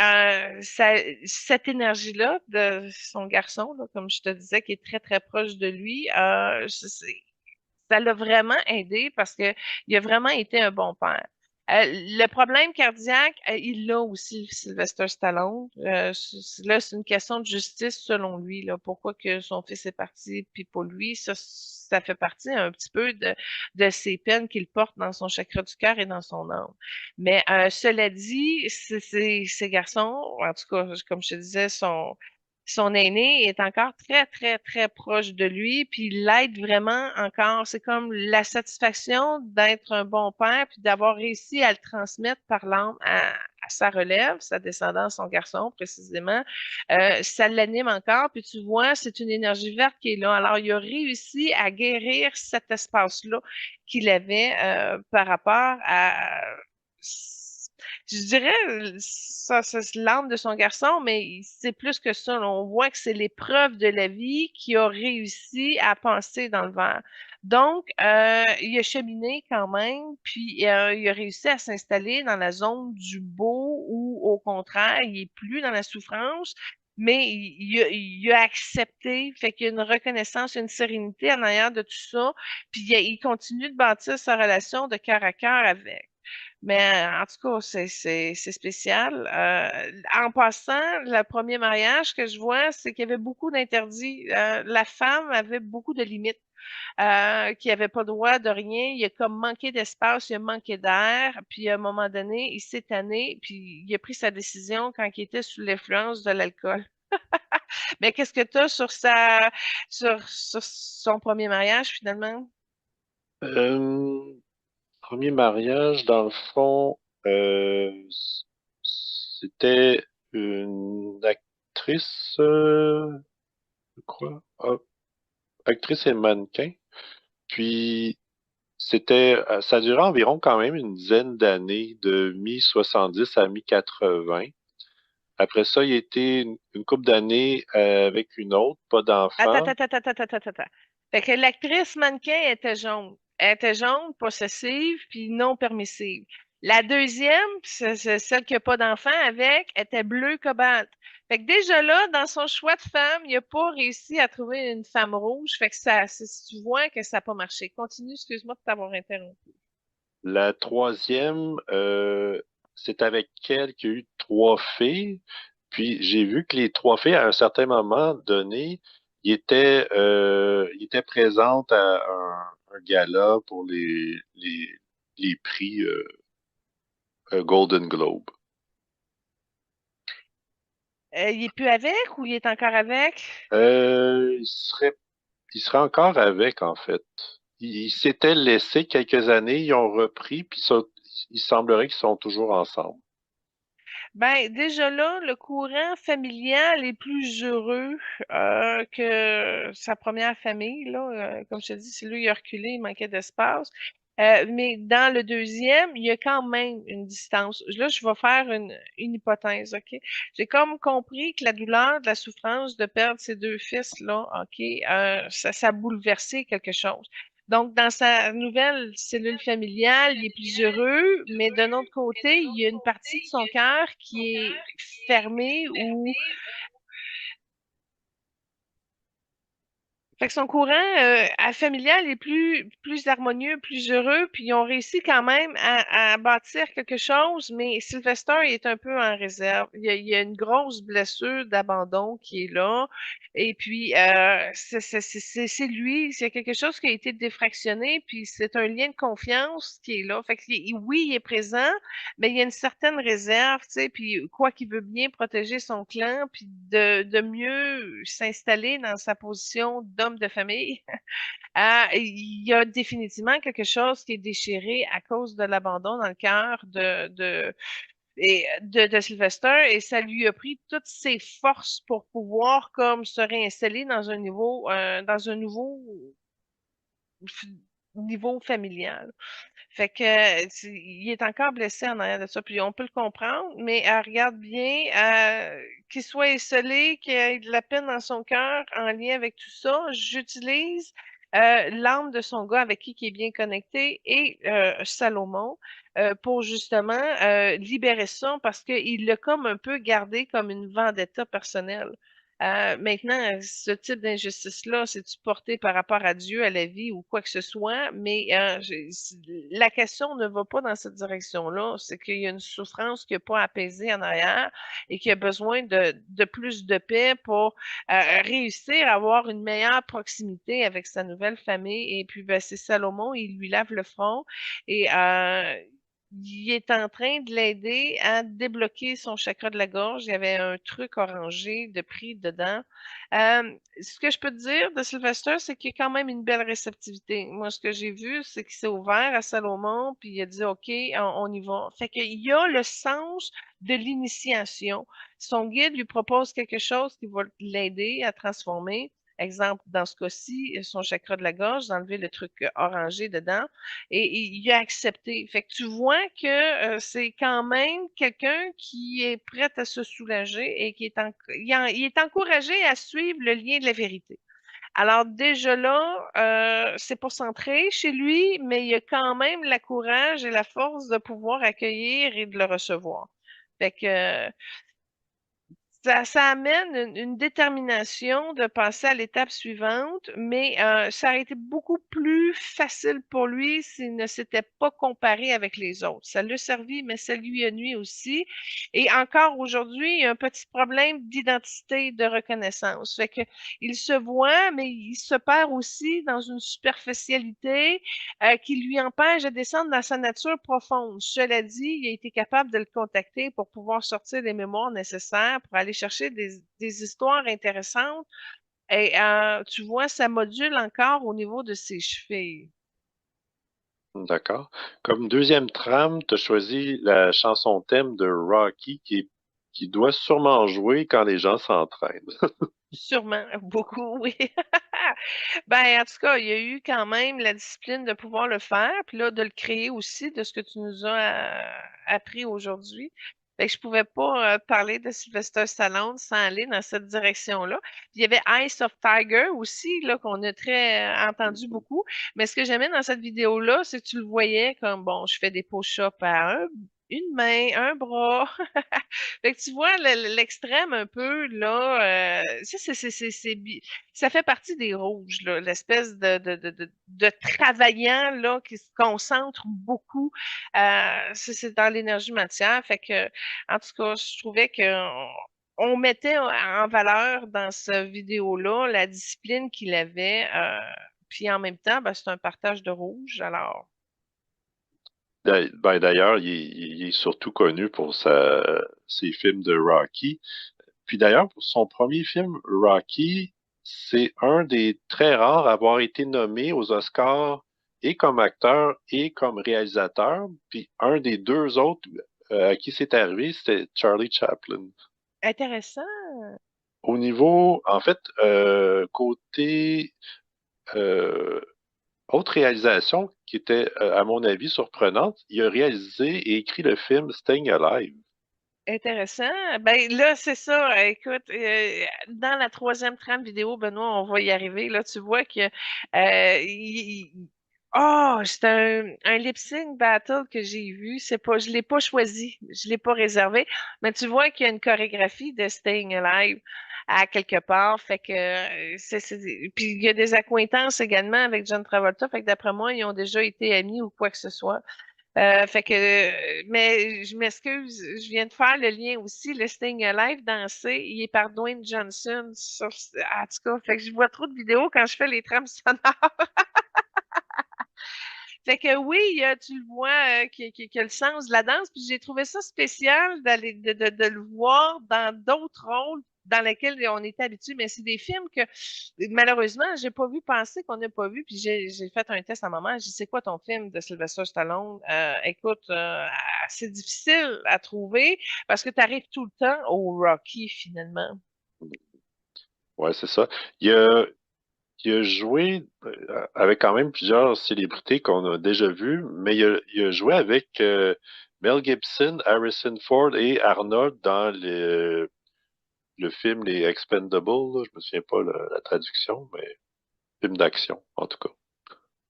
cette énergie-là de son garçon, là, comme je te disais, qui est très, très proche de lui, ça l'a vraiment aidé parce que il a vraiment été un bon père. Le problème cardiaque, il l'a aussi, Sylvester Stallone. Là, c'est une question de justice selon lui. Là, pourquoi que son fils est parti, puis pour lui, ça fait partie un petit peu de ses peines qu'il porte dans son chakra du cœur et dans son âme. Mais cela dit, ces garçons, en tout cas, comme je te disais, sont son aîné est encore très, très, très proche de lui, puis il l'aide vraiment encore. C'est comme la satisfaction d'être un bon père, puis d'avoir réussi à le transmettre par l'âme à sa relève, sa descendance, son garçon précisément. Ça l'anime encore, puis tu vois, c'est une énergie verte qui est là. Alors, il a réussi à guérir cet espace-là qu'il avait par rapport à je dirais, ça, c'est l'âme de son garçon, mais c'est plus que ça. Là. On voit que c'est l'épreuve de la vie qui a réussi à passer dans le verre. Donc, il a cheminé quand même, puis il a réussi à s'installer dans la zone du beau ou au contraire, il est plus dans la souffrance, mais il a accepté, fait qu'il y a une reconnaissance, une sérénité en arrière de tout ça, puis il continue de bâtir sa relation de cœur à cœur avec. Mais en tout cas, c'est spécial. En passant, le premier mariage que je vois, c'est qu'il y avait beaucoup d'interdits. La femme avait beaucoup de limites, qu'il n'y avait pas droit de rien. Il a comme manqué d'espace, il a manqué d'air. Puis à un moment donné, il s'est tanné, puis il a pris sa décision quand il était sous l'influence de l'alcool. Mais qu'est-ce que tu as sur son premier mariage finalement? Euh, Premier mariage, dans le fond, c'était une actrice, je crois, actrice et mannequin. Puis ça durait environ quand même une dizaine d'années, de mi-70 à mi-80. Après ça, il a été une couple d'années avec une autre, pas Attends, d'enfant. attends, attends, attends, attends, attends. Fait que l'actrice mannequin était jaune. Elle était jaune, possessive, puis non permissive. La deuxième, c'est celle qui n'a pas d'enfant avec, était bleue cobalt. Fait que déjà là, dans son choix de femme, il n'a pas réussi à trouver une femme rouge. Fait que tu vois que ça n'a pas marché. Continue, excuse-moi de t'avoir interrompu. La troisième, c'est avec elle qu'il y a eu trois filles. Puis j'ai vu que les trois filles, à un certain moment donné, ils étaient présentes à un gala pour les prix Golden Globe. Il est plus avec ou il est encore avec? Il serait encore avec, en fait. Ils s'étaient laissés quelques années, ils ont repris, puis il semblerait qu'ils sont toujours ensemble. Ben, déjà là, le courant familial est plus heureux que sa première famille. Là. Comme je te dis, c'est lui, il a reculé, il manquait d'espace. Mais dans le deuxième, il y a quand même une distance. Là, je vais faire une hypothèse, OK? J'ai comme compris que la douleur, de la souffrance de perdre ses deux fils-là, OK, ça a bouleversé quelque chose. Donc, dans sa nouvelle cellule familiale, il est plus heureux, mais d'un autre côté, il y a une partie de son cœur qui est fermée ou fait que son courant familial est plus harmonieux, plus heureux, puis ils ont réussi quand même à bâtir quelque chose, mais Sylvester il est un peu en réserve. Il y a une grosse blessure d'abandon qui est là, et puis c'est lui, c'est quelque chose qui a été défractionné, puis c'est un lien de confiance qui est là. Fait que oui, il est présent, mais il y a une certaine réserve, tu sais, puis quoi qu'il veut bien protéger son clan, puis de mieux s'installer dans sa position d'homme de famille, il y a définitivement quelque chose qui est déchiré à cause de l'abandon dans le cœur de Sylvester et ça lui a pris toutes ses forces pour pouvoir comme se réinstaller dans un f- niveau familial. Fait que il est encore blessé en arrière de ça, puis on peut le comprendre, mais elle regarde bien, qu'il soit isolé, qu'il ait de la peine dans son cœur en lien avec tout ça. J'utilise l'âme de son gars avec qui il est bien connecté et Salomon pour justement libérer ça parce qu'il l'a comme un peu gardé comme une vendetta personnelle. Maintenant, ce type d'injustice-là, c'est-tu porté par rapport à Dieu, à la vie ou quoi que ce soit, mais la question ne va pas dans cette direction-là. C'est qu'il y a une souffrance qui n'est pas apaisée en arrière et qui a besoin de plus de paix pour réussir à avoir une meilleure proximité avec sa nouvelle famille. Et puis, ben, c'est Salomon, il lui lave le front et il est en train de l'aider à débloquer son chakra de la gorge. Il y avait un truc orangé de pris dedans. Ce que je peux te dire de Sylvester, c'est qu'il y a quand même une belle réceptivité. Moi, ce que j'ai vu, c'est qu'il s'est ouvert à Salomon, puis il a dit, OK, on y va. Fait qu'il y a le sens de l'initiation. Son guide lui propose quelque chose qui va l'aider à transformer. Exemple, dans ce cas-ci, son chakra de la gorge, d'enlever le truc orangé dedans. Et il a accepté. Fait que tu vois que c'est quand même quelqu'un qui est prêt à se soulager et qui est, il est encouragé à suivre le lien de la vérité. Alors déjà là, c'est pas centré chez lui, mais il y a quand même la courage et la force de pouvoir accueillir et de le recevoir. Fait que ça amène une détermination de passer à l'étape suivante, mais ça aurait été beaucoup plus facile pour lui s'il ne s'était pas comparé avec les autres. Ça l'a servi, mais ça lui a nuit aussi. Et encore aujourd'hui, il y a un petit problème d'identité, de reconnaissance. Fait que il se voit, mais il se perd aussi dans une superficialité qui lui empêche de descendre dans sa nature profonde. Cela dit, il a été capable de le contacter pour pouvoir sortir les mémoires nécessaires pour aller chercher des histoires intéressantes. Et tu vois, ça module encore au niveau de ses chevilles. D'accord. Comme deuxième trame, tu as choisi la chanson thème de Rocky qui doit sûrement jouer quand les gens s'entraînent. Sûrement, beaucoup, oui. Ben, en tout cas, il y a eu quand même la discipline de pouvoir le faire, puis là, de le créer aussi, de ce que tu nous as appris aujourd'hui. Fait que je pouvais pas parler de Sylvester Stallone sans aller dans cette direction-là. Puis il y avait Eyes of Tiger aussi, là, qu'on a très entendu beaucoup. Mais ce que j'aimais dans cette vidéo-là, c'est que tu le voyais comme, bon, je fais des push-ups à une main, un bras. Fait que tu vois l'extrême un peu, là, ça, ça fait partie des rouges, là, l'espèce de travaillant, là, qui se concentre beaucoup. C'est dans l'énergie matière. Fait que, en tout cas, je trouvais que on mettait en valeur dans cette vidéo-là la discipline qu'il avait. Puis en même temps, ben, c'est un partage de rouge. Alors, Ben, d'ailleurs, il est surtout connu pour ses films de Rocky. Puis d'ailleurs, pour son premier film, Rocky, c'est un des très rares à avoir été nommé aux Oscars et comme acteur et comme réalisateur. Puis un des deux autres à qui c'est arrivé, c'était Charlie Chaplin. intéressant. Au niveau, en fait, côté euh, autre réalisation qui était, à mon avis, surprenante, il a réalisé et écrit le film Staying Alive. Intéressant. Ben là, c'est ça. Écoute, dans la troisième trame vidéo, Benoît, on va y arriver. Là, tu vois que oh, c'est un lip sync battle que j'ai vu. C'est pas, je l'ai pas choisi, je l'ai pas réservé. Mais tu vois qu'il y a une chorégraphie de Staying Alive à quelque part. Fait que puis il y a des accointances également avec John Travolta. Fait que d'après moi, ils ont déjà été amis ou quoi que ce soit. Fait que, mais je m'excuse, je viens de faire le lien aussi. Le Staying Alive dansé, il est par Dwayne Johnson. En tout cas, fait que je vois trop de vidéos quand je fais les trames sonores. Fait que oui, tu le vois qu'il y a le sens de la danse. Puis j'ai trouvé ça spécial d'aller de le voir dans d'autres rôles dans lesquels on était habitué. Mais c'est des films que malheureusement, j'ai pas vu passer, qu'on n'a pas vu. Puis j'ai fait un test à maman. J'ai dit, c'est quoi ton film de Sylvester Stallone? Écoute, c'est difficile à trouver parce que tu arrives tout le temps au Rocky finalement. Ouais, c'est ça. Il a joué avec quand même plusieurs célébrités qu'on a déjà vues, mais il a joué avec Mel Gibson, Harrison Ford et Arnold dans le film Les Expendables, là. Je me souviens pas la traduction, mais film d'action, en tout cas.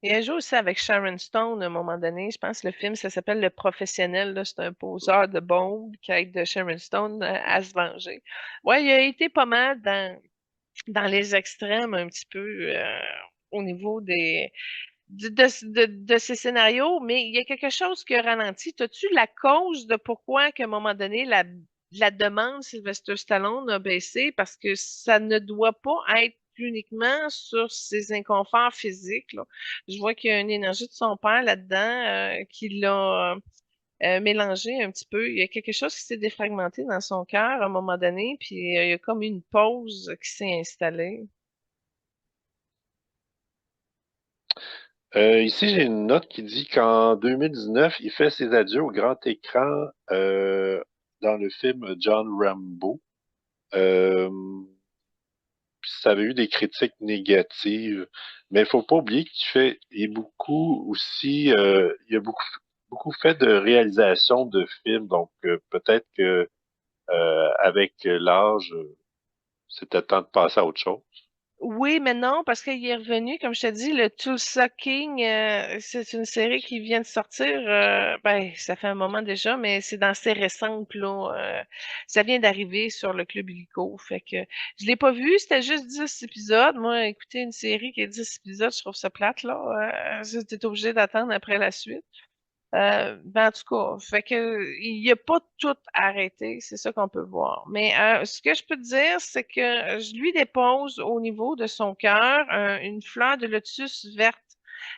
Il a joué aussi avec Sharon Stone à un moment donné. Je pense que le film, ça s'appelle Le Professionnel. Là. C'est un poseur de bombes qui aide de Sharon Stone à se venger. Ouais, il a été pas mal dans les extrêmes un petit peu au niveau de ces scénarios, mais il y a quelque chose qui a ralenti. As-tu la cause de pourquoi qu'à un moment donné, la demande Sylvester Stallone a baissé? Parce que ça ne doit pas être uniquement sur ses inconforts physiques, là. Je vois qu'il y a une énergie de son père là-dedans qui l'a mélangé un petit peu. Il y a quelque chose qui s'est défragmenté dans son cœur à un moment donné, puis il y a comme une pause qui s'est installée. Ici, j'ai une note qui dit qu'en 2019, il fait ses adieux au grand écran dans le film John Rambo. Euh, Ça avait eu des critiques négatives, mais il faut pas oublier il est beaucoup aussi, il a beaucoup fait de réalisation de films, donc peut-être que avec l'âge, c'était temps de passer à autre chose. Oui, mais non, parce qu'il est revenu, comme je te dis, le Tulsa King, c'est une série qui vient de sortir, ben, ça fait un moment déjà, mais c'est dans ses récentes, là. Ça vient d'arriver sur le Club Illico. Fait que je l'ai pas vu, c'était juste 10 épisodes. Moi, écouter une série qui a 10 épisodes, je trouve ça plate, là. J'étais obligée d'attendre après la suite. Ben, en tout cas, fait que il a pas tout arrêté, c'est ça qu'on peut voir. Mais ce que je peux te dire, c'est que je lui dépose au niveau de son cœur une fleur de lotus verte,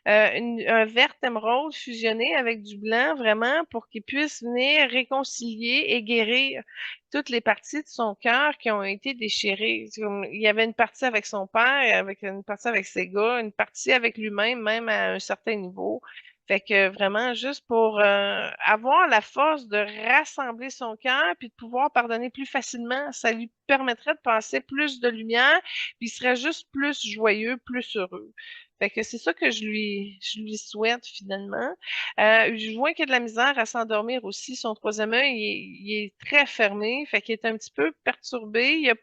un vert émeraude fusionné avec du blanc, vraiment pour qu'il puisse venir réconcilier et guérir toutes les parties de son cœur qui ont été déchirées. Il y avait une partie avec son père, avec une partie avec ses gars, une partie avec lui-même, même à un certain niveau. Fait que vraiment, juste pour avoir la force de rassembler son cœur puis de pouvoir pardonner plus facilement, ça lui permettrait de passer plus de lumière, puis il serait juste plus joyeux, plus heureux. Fait que c'est ça que je lui souhaite finalement. Je vois qu'il a de la misère à s'endormir aussi. Son troisième œil, il est très fermé, fait qu'il est un petit peu perturbé. Il a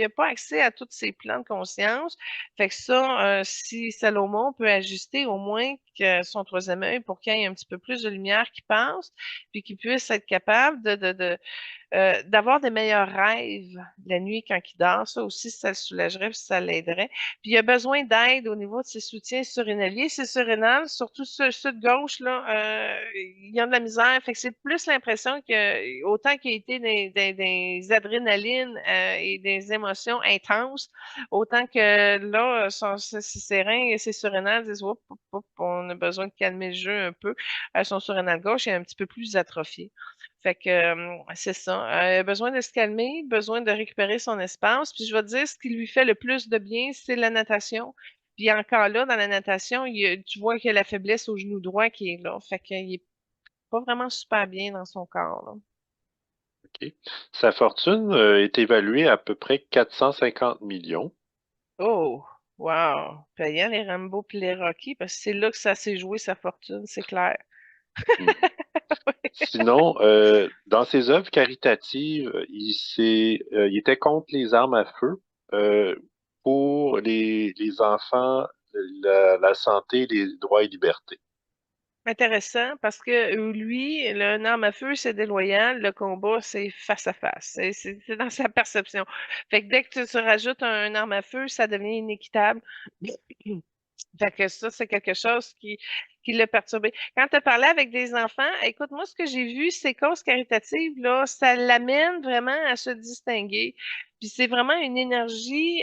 pas accès à tous ses plans de conscience. Fait que ça, si Salomon peut ajuster au moins que son troisième œil pour qu'il y ait un petit peu plus de lumière qui passe, puis qu'il puisse être capable d'avoir des meilleurs rêves la nuit quand il dort. Ça aussi, ça le soulagerait, puis ça l'aiderait. Puis il a besoin d'aide au niveau de ses soutiens surrénaliers. Ses surrénales, surtout ceux de gauche, là, ils ont de la misère. Fait que c'est plus l'impression que, autant qu'il a été des adrénalines et des émotions intenses, autant que là, ses reins et ses surrénales disent, oups, oups, oups, on a besoin de calmer le jeu un peu. Son surrénal gauche est un petit peu plus atrophié. Fait que c'est ça. Besoin de se calmer, besoin de récupérer son espace. Puis je vais te dire, ce qui lui fait le plus de bien, c'est la natation. Puis encore là, dans la natation, tu vois qu'il y a la faiblesse au genou droit qui est là. Fait qu'il est pas vraiment super bien dans son corps, là. OK. Sa fortune est évaluée à peu près 450 millions. Oh, wow. Payant les Rambo puis les Rocky, parce que c'est là que ça s'est joué sa fortune, c'est clair. Hmm. Sinon, dans ses œuvres caritatives, il était contre les armes à feu euh, pour les enfants, la santé, les droits et libertés. Intéressant parce que lui, le arme à feu, c'est déloyal, le combat, c'est face à face. C'est dans sa perception. Fait que dès que tu rajoutes un arme à feu, ça devient inéquitable. Fait que ça, c'est quelque chose qui l'a perturbé. Quand tu as parlé avec des enfants, écoute, moi, ce que j'ai vu, ces causes caritatives, là, ça l'amène vraiment à se distinguer. Puis c'est vraiment une énergie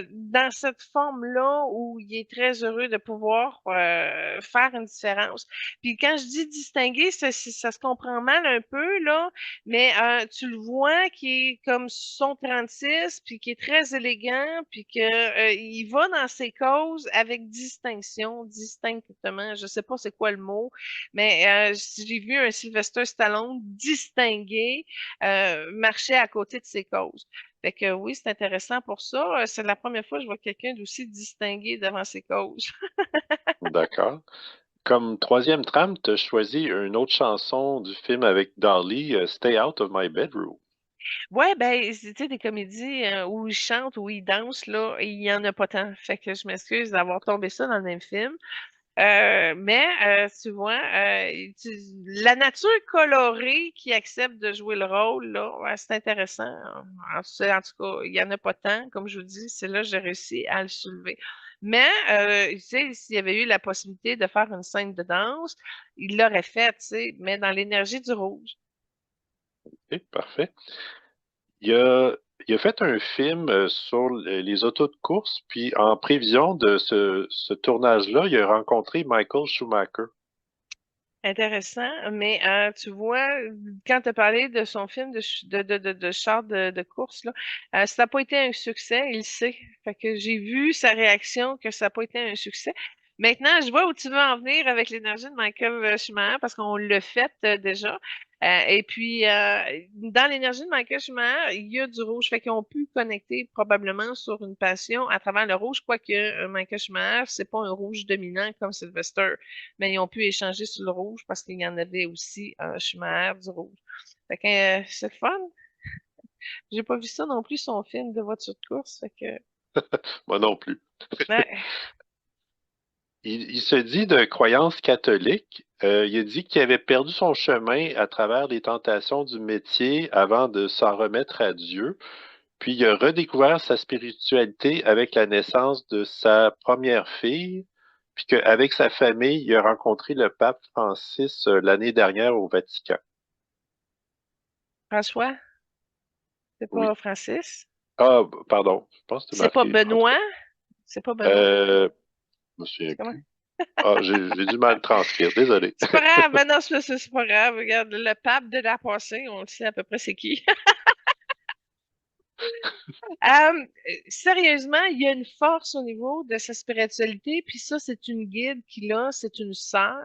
dans cette forme-là où il est très heureux de pouvoir faire une différence. Puis quand je dis distinguer, ça se comprend mal un peu, là, mais tu le vois qui est comme son 36, puis qui est très élégant, puis que il va dans ses causes avec distinction, distinctement. Je sais pas c'est quoi le mot, mais j'ai vu un Sylvester Stallone distingué marcher à côté de ses causes. Fait que oui, c'est intéressant pour ça. C'est la première fois que je vois quelqu'un d'aussi distingué devant ses causes. D'accord. Comme troisième trame, tu as choisi une autre chanson du film avec Dolly, Stay Out of My Bedroom. Ouais, ben, tu sais, des comédies où ils chantent, où ils dansent, là, il y en a pas tant. Fait que je m'excuse d'avoir tombé ça dans le même film. Mais tu vois, la nature colorée qui accepte de jouer le rôle, là, ouais, c'est intéressant. En tout cas, il y en a pas tant, comme je vous dis, c'est là que j'ai réussi à le soulever. Mais, tu sais, s'il y avait eu la possibilité de faire une scène de danse, il l'aurait fait, tu sais, mais dans l'énergie du rouge. OK, parfait. Il a fait un film sur les autos de course, puis en prévision de ce tournage-là, il a rencontré Michael Schumacher. Intéressant, mais tu vois, quand tu as parlé de son film de char de course, là, ça n'a pas été un succès, il le sait. Fait que j'ai vu sa réaction que ça n'a pas été un succès. Maintenant, je vois où tu veux en venir avec l'énergie de Michael Schumacher parce qu'on l'a fait déjà. Et puis, dans l'énergie de Michael Schumacher, il y a du rouge. Fait qu'ils ont pu connecter probablement sur une passion à travers le rouge, quoique Michael Schumacher, c'est pas un rouge dominant comme Sylvester, mais ils ont pu échanger sur le rouge parce qu'il y en avait aussi un Schumacher du rouge. Fait que c'est le fun. J'ai pas vu ça non plus, son film de voiture de course. Fait que, Moi non plus. ouais. Il se dit de croyance catholique. Il a dit qu'il avait perdu son chemin à travers les tentations du métier avant de s'en remettre à Dieu. Puis il a redécouvert sa spiritualité avec la naissance de sa première fille. Puis qu'avec sa famille, il a rencontré le pape Francis l'année dernière au Vatican. François, c'est Oui. pas Francis. Ah, pardon. Je pense que c'est C'est ma pas fille. En tout cas. Benoît. C'est pas Benoît. Je me souviens C'est comment? plus. Ah, j'ai du mal transcrire. Désolé. C'est pas grave. Ben non, c'est pas grave. Regarde, le pape de la passée, on le sait à peu près c'est qui. Euh, Sérieusement, il y a une force au niveau de sa spiritualité, puis ça, c'est une guide qu'il a, c'est une sœur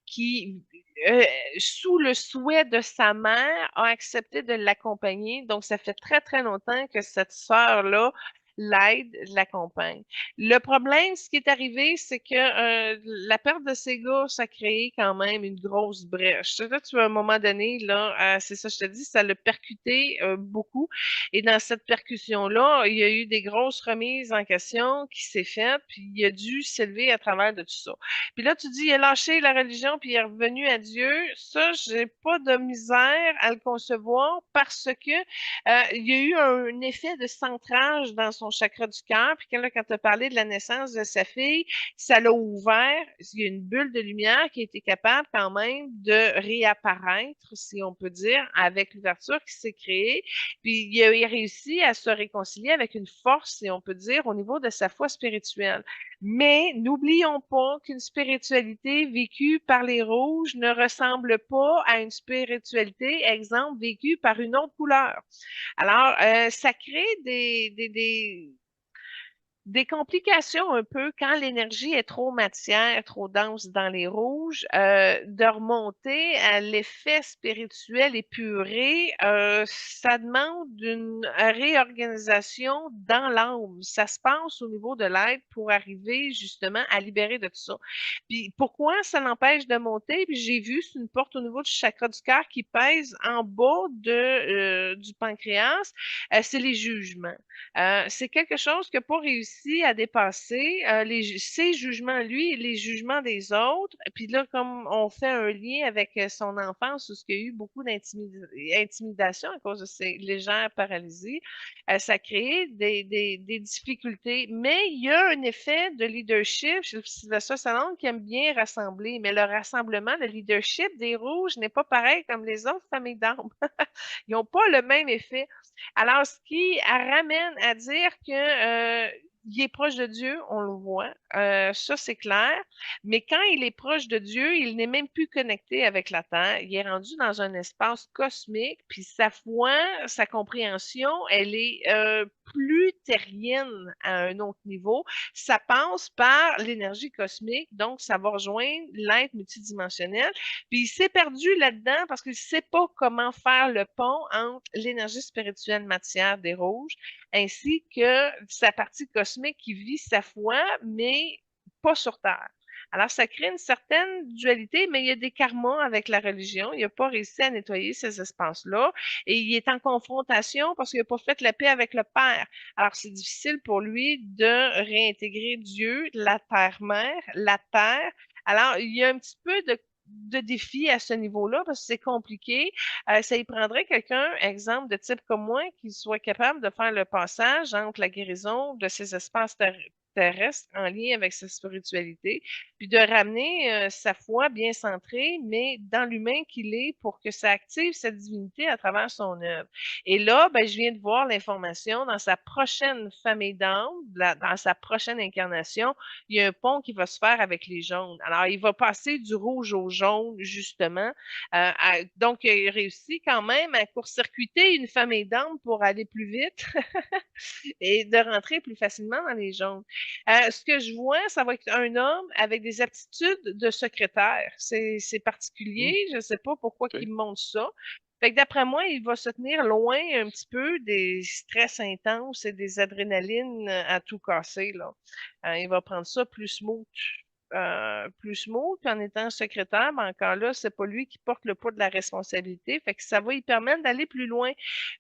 qui, euh, sous le souhait de sa mère, a accepté de l'accompagner. Donc, ça fait très, très longtemps que cette sœur-là l'aide, l'accompagne. Le problème, ce qui est arrivé, c'est que la perte de ses gars, ça a créé quand même une grosse brèche. Là, tu vois, à un moment donné, là, c'est ça, je te dis, ça l'a percuté beaucoup. Et dans cette percussion-là, il y a eu des grosses remises en question qui s'est faites, puis il a dû s'élever à travers de tout ça. Puis là, tu dis, il a lâché la religion, puis il est revenu à Dieu. Ça, j'ai pas de misère à le concevoir parce que il y a eu un effet de centrage dans son chakra du cœur. Puis quand tu as parlé de la naissance de sa fille, ça l'a ouvert. Il y a une bulle de lumière qui a été capable quand même de réapparaître, si on peut dire, avec l'ouverture qui s'est créée. Puis il a réussi à se réconcilier avec une force, si on peut dire, au niveau de sa foi spirituelle. Mais n'oublions pas qu'une spiritualité vécue par les rouges ne ressemble pas à une spiritualité, exemple, vécue par une autre couleur. Alors, ça crée des complications un peu quand l'énergie est trop matière, trop dense dans les rouges, de remonter à l'effet spirituel épuré, ça demande une réorganisation dans l'âme. Ça se passe au niveau de l'être pour arriver justement à libérer de tout ça. Puis pourquoi ça l'empêche de monter? Puis j'ai vu, c'est une porte au niveau du chakra du cœur qui pèse en bas du pancréas, c'est les jugements. C'est quelque chose que pas réussi à dépasser ses jugements, lui, et les jugements des autres. Puis là, comme on fait un lien avec son enfance, où il y a eu beaucoup d'intimidation à cause de ses légères paralysies, ça a créé des difficultés. Mais il y a un effet de leadership chez Sylvester Stallone qui aime bien rassembler. Mais le rassemblement, le leadership des Rouges n'est pas pareil comme les autres familles d'armes. Ils n'ont pas le même effet. Alors, ce qui ramène à dire que il est proche de Dieu, on le voit, ça c'est clair. Mais quand il est proche de Dieu, il n'est même plus connecté avec la Terre. Il est rendu dans un espace cosmique, puis sa foi, sa compréhension, elle est plus terrienne à un autre niveau. Ça passe par l'énergie cosmique, donc ça va rejoindre l'être multidimensionnel. Puis il s'est perdu là-dedans parce qu'il ne sait pas comment faire le pont entre l'énergie spirituelle matière des rouges ainsi que sa partie cosmique qui vit sa foi, mais pas sur Terre. Alors, ça crée une certaine dualité, mais il y a des karmas avec la religion. Il n'a pas réussi à nettoyer ces espaces-là et il est en confrontation parce qu'il n'a pas fait la paix avec le Père. Alors, c'est difficile pour lui de réintégrer Dieu, la Terre-Mère, la Terre. Alors, il y a un petit peu de défi à ce niveau-là parce que c'est compliqué. Ça y prendrait quelqu'un, exemple de type comme moi, qui soit capable de faire le passage entre la guérison de ces espaces terrestre en lien avec sa spiritualité, puis de ramener sa foi bien centrée, mais dans l'humain qu'il est pour que ça active sa divinité à travers son œuvre. Et là, ben, je viens de voir l'information dans sa prochaine famille d'âme, dans sa prochaine incarnation, il y a un pont qui va se faire avec les jaunes. Alors, il va passer du rouge au jaune, justement. Donc, il réussit quand même à court-circuiter une famille d'âme pour aller plus vite et de rentrer plus facilement dans les jaunes. Ce que je vois, ça va être un homme avec des aptitudes de secrétaire. C'est particulier, Hmm, je ne sais pas pourquoi OK. il montre ça. Fait que d'après moi, il va se tenir loin un petit peu des stress intenses et des adrénalines à tout casser, là. Il va prendre ça plus smooth, puis en étant secrétaire, ben encore là, c'est pas lui qui porte le poids de la responsabilité, fait que ça va lui permettre d'aller plus loin.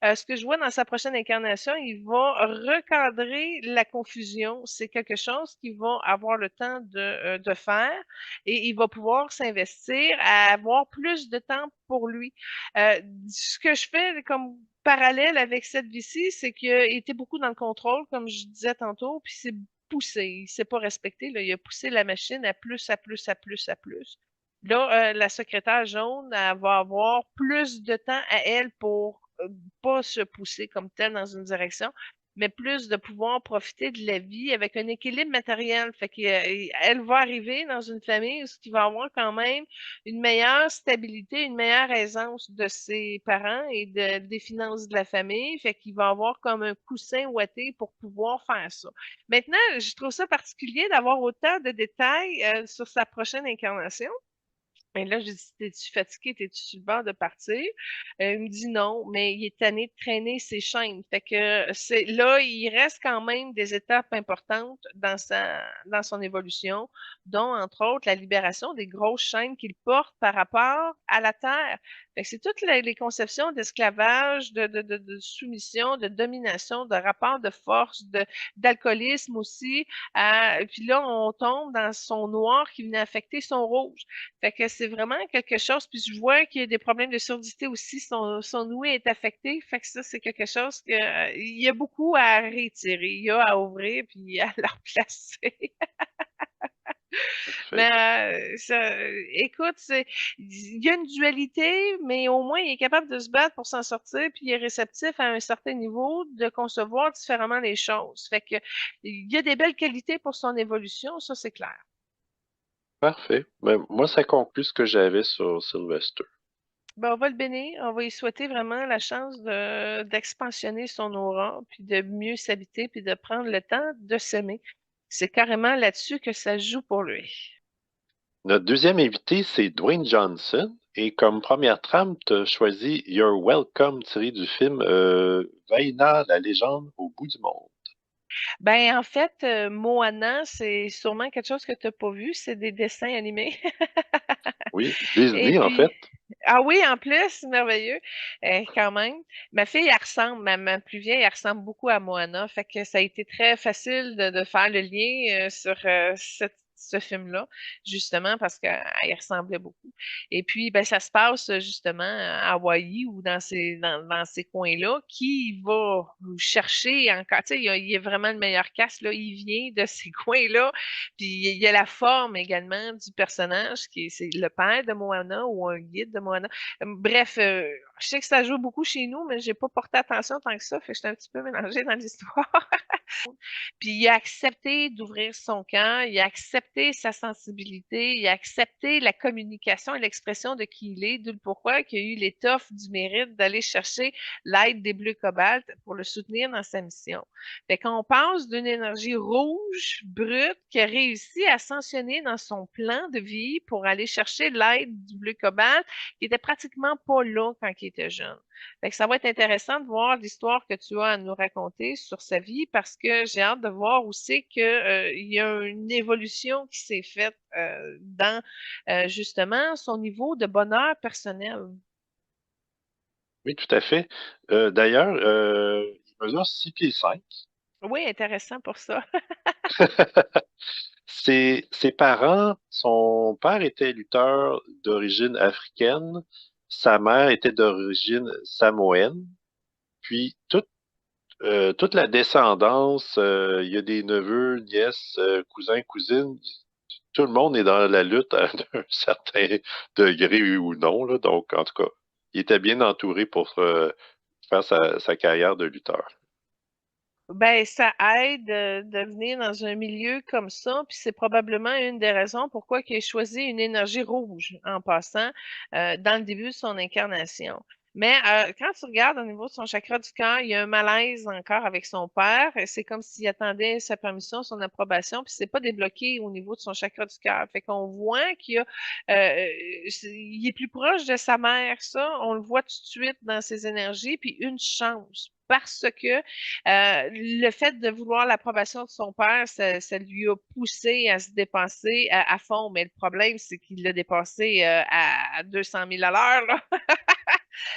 Ce que je vois dans sa prochaine incarnation, il va recadrer la confusion. C'est quelque chose qu'il va avoir le temps de faire et il va pouvoir s'investir à avoir plus de temps pour lui. Ce que je fais comme parallèle avec cette vie-ci, c'est qu'il était beaucoup dans le contrôle, comme je disais tantôt, puis c'est poussé, il s'est pas respecté, là, il a poussé la machine à plus, à plus, à plus, à plus. Là, la secrétaire jaune, elle va avoir plus de temps à elle pour pas se pousser comme telle dans une direction, mais plus de pouvoir profiter de la vie avec un équilibre matériel. Fait qu'elle va arriver dans une famille où il va avoir quand même une meilleure stabilité, une meilleure aisance de ses parents et des finances de la famille. Fait qu'il va avoir comme un coussin ouaté pour pouvoir faire ça. Maintenant, je trouve ça particulier d'avoir autant de détails sur sa prochaine incarnation. Et là, je dis, t'es-tu fatigué? T'es-tu sur le bord de partir? Il me dit non, mais il est tanné de traîner ses chaînes. Fait que là, il reste quand même des étapes importantes dans son évolution, dont, entre autres, la libération des grosses chaînes qu'il porte par rapport à la Terre. Fait que c'est toutes les conceptions d'esclavage, de soumission, de domination, de rapport de force, d'alcoolisme aussi. Puis là, on tombe dans son noir qui venait affecter son rouge. Fait que c'est vraiment quelque chose. Puis je vois qu'il y a des problèmes de surdité aussi. Son ouïe est affecté. Fait que ça, c'est quelque chose que il y a beaucoup à rétirer. Il y a à ouvrir puis à la replacer. Parfait. Mais écoute, il y a une dualité, mais au moins il est capable de se battre pour s'en sortir, puis il est réceptif à un certain niveau de concevoir différemment les choses. Fait que il y a des belles qualités pour son évolution, ça c'est clair. Parfait. Ben, moi, ça conclut ce que j'avais sur Sylvester. Ben, on va le bénir, on va lui souhaiter vraiment la chance d'expansionner son aura, puis de mieux s'habiter, puis de prendre le temps de s'aimer. C'est carrément là-dessus que ça joue pour lui. Notre deuxième invité, c'est Dwayne Johnson. Et comme première trame, tu as choisi You're Welcome, tiré du film Vaina, la légende au bout du monde. Ben, en fait, Moana, c'est sûrement quelque chose que tu n'as pas vu, c'est des dessins animés. Oui, Et Disney, en puis, fait. ah oui, en plus, merveilleux, quand même. Ma fille, elle ressemble, ma plus vieille, elle ressemble beaucoup à Moana, fait que ça a été très facile de faire le lien sur ce film-là, justement parce qu'elle y ressemblait beaucoup. Et puis, ben, ça se passe justement à Hawaï ou dans ces coins-là. Qui va chercher encore, tu sais, il y a vraiment le meilleur cast, là, il vient de ces coins-là. Puis il y a la forme également du personnage, c'est le père de Moana ou un guide de Moana. Bref, je sais que ça joue beaucoup chez nous, mais j'ai pas porté attention tant que ça, fait que j'étais un petit peu mélangée dans l'histoire. Puis il a accepté d'ouvrir son cœur, il a accepté sa sensibilité, il a accepté la communication et l'expression de qui il est, d'où le pourquoi qu'il a eu l'étoffe du mérite d'aller chercher l'aide des Bleus Cobalt pour le soutenir dans sa mission. Fait qu'on passe d'une énergie rouge, brute, qui a réussi à ascensionner dans son plan de vie pour aller chercher l'aide du Bleu Cobalt, qui était pratiquement pas là quand il était jeune. Fait que ça va être intéressant de voir l'histoire que tu as à nous raconter sur sa vie parce que j'ai hâte de voir où c'est que, il y a une évolution qui s'est faite dans justement son niveau de bonheur personnel. Oui, tout à fait. D'ailleurs, il mesure 6 pieds 5. Oui, intéressant pour ça. Ses parents, son père était lutteur d'origine africaine, sa mère était d'origine samoenne, puis toute la descendance, il y a des neveux, nièces, cousins, cousines. Tout le monde est dans la lutte à un certain degré ou non, là. Donc, en tout cas, il était bien entouré pour faire sa carrière de lutteur. Ben, ça aide de venir dans un milieu comme ça, puis c'est probablement une des raisons pourquoi il a choisi une énergie rouge en passant dans le début de son incarnation. Mais quand tu regardes au niveau de son chakra du cœur, il y a un malaise encore avec son père. C'est comme s'il attendait sa permission, son approbation, puis c'est pas débloqué au niveau de son chakra du cœur. Fait qu'on voit il est plus proche de sa mère, ça, on le voit tout de suite dans ses énergies, puis une chance. Parce que le fait de vouloir l'approbation de son père, ça lui a poussé à se dépenser à fond. Mais le problème, c'est qu'il l'a dépensé à 200 000 à l'heure, là.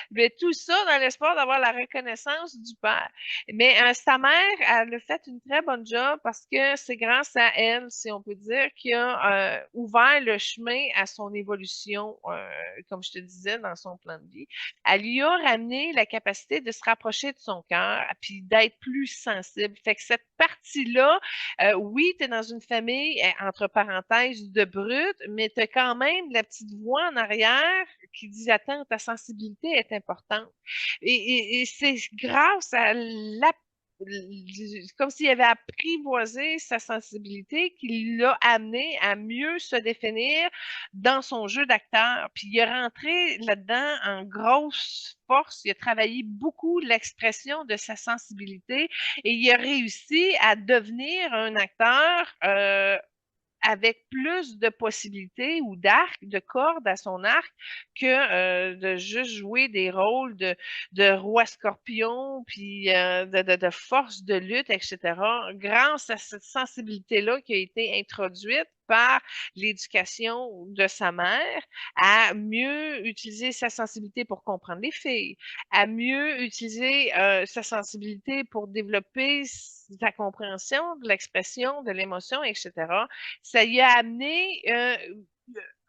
Mais tout ça dans l'espoir d'avoir la reconnaissance du père. Mais sa mère, elle a fait une très bonne job parce que c'est grâce à elle, si on peut dire, qui a ouvert le chemin à son évolution, comme je te disais, dans son plan de vie. Elle lui a ramené la capacité de se rapprocher de son cœur, puis d'être plus sensible. Fait que cette partie-là, oui, tu es dans une famille, entre parenthèses, de brut, mais tu as quand même la petite voix en arrière qui dit, attends, ta sensibilité est importante. Et c'est grâce à comme s'il avait apprivoisé sa sensibilité qui l'a amené à mieux se définir dans son jeu d'acteur. Puis il est rentré là-dedans en grosse force. Il a travaillé beaucoup l'expression de sa sensibilité et il a réussi à devenir un acteur avec plus de possibilités ou d'arc, de cordes à son arc, que de juste jouer des rôles de roi scorpion, puis de force de lutte, etc. Grâce à cette sensibilité-là qui a été introduite par l'éducation de sa mère, à mieux utiliser sa sensibilité pour comprendre les filles, à mieux utiliser sa sensibilité pour développer sa compréhension de l'expression, de l'émotion, etc. Ça y a amené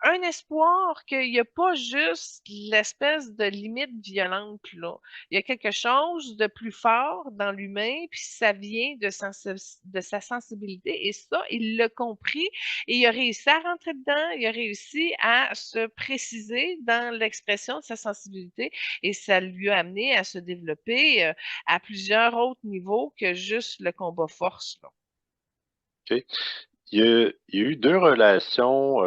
un espoir qu'il n'y a pas juste l'espèce de limite violente là. Il y a quelque chose de plus fort dans l'humain, puis ça vient de sa sensibilité. Et ça, il l'a compris et il a réussi à rentrer dedans, il a réussi à se préciser dans l'expression de sa sensibilité et ça lui a amené à se développer à plusieurs autres niveaux que juste le combat force, là. OK? Il y a eu deux relations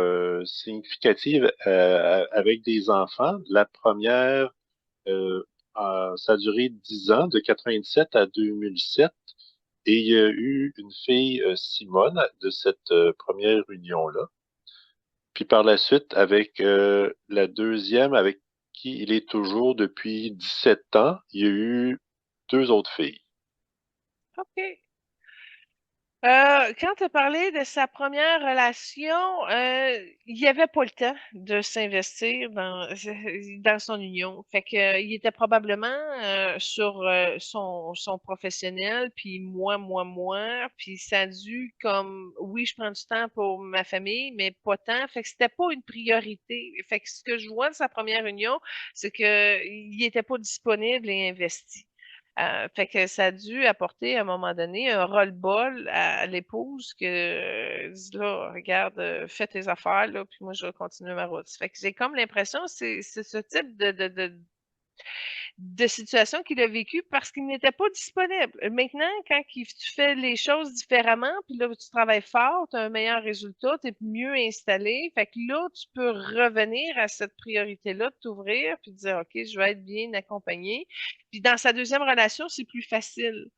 significatives avec des enfants. La première, ça a duré 10 ans, de 97 à 2007. Et il y a eu une fille, Simone, de cette première union-là. Puis par la suite, avec la deuxième, avec qui il est toujours depuis 17 ans, il y a eu deux autres filles. OK. Quand tu as parlé de sa première relation, il n'y avait pas le temps de s'investir dans son union. Fait que, il était probablement sur son professionnel, puis moi, puis ça a dû comme, oui, je prends du temps pour ma famille, mais pas tant. Fait que c'était pas une priorité. Fait que ce que je vois de sa première union, c'est que il était pas disponible et investi. Fait que ça a dû apporter à un moment donné un roll-ball à l'épouse que dis là, regarde, fais tes affaires, là, puis moi je vais continuer ma route. Fait que j'ai comme l'impression que c'est ce type de situation qu'il a vécu parce qu'il n'était pas disponible. Maintenant, quand tu fais les choses différemment, puis là, tu travailles fort, tu as un meilleur résultat, tu es mieux installé. Fait que là, tu peux revenir à cette priorité-là de t'ouvrir puis de dire, OK, je vais être bien accompagné. Puis dans sa deuxième relation, c'est plus facile.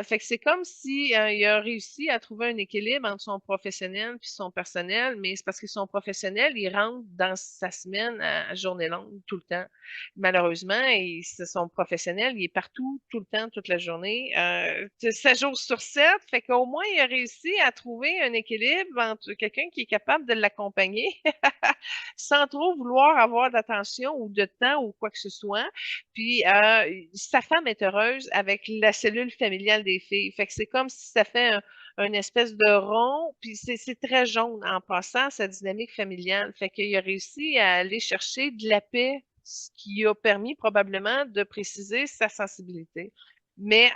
Fait que c'est comme si il a réussi à trouver un équilibre entre son professionnel puis son personnel, mais c'est parce que son professionnel, il rentre dans sa semaine à journée longue tout le temps. Malheureusement, c'est son professionnel, il est partout, tout le temps, toute la journée, 7 jours sur 7. Fait qu'au moins, il a réussi à trouver un équilibre entre quelqu'un qui est capable de l'accompagner sans trop vouloir avoir d'attention ou de temps ou quoi que ce soit. Puis, sa femme est heureuse avec la cellule familiale des filles. Fait que c'est comme si ça fait un espèce de rond, puis c'est très jaune en passant sa dynamique familiale. Fait qu'il a réussi à aller chercher de la paix, ce qui a permis probablement de préciser sa sensibilité. Mais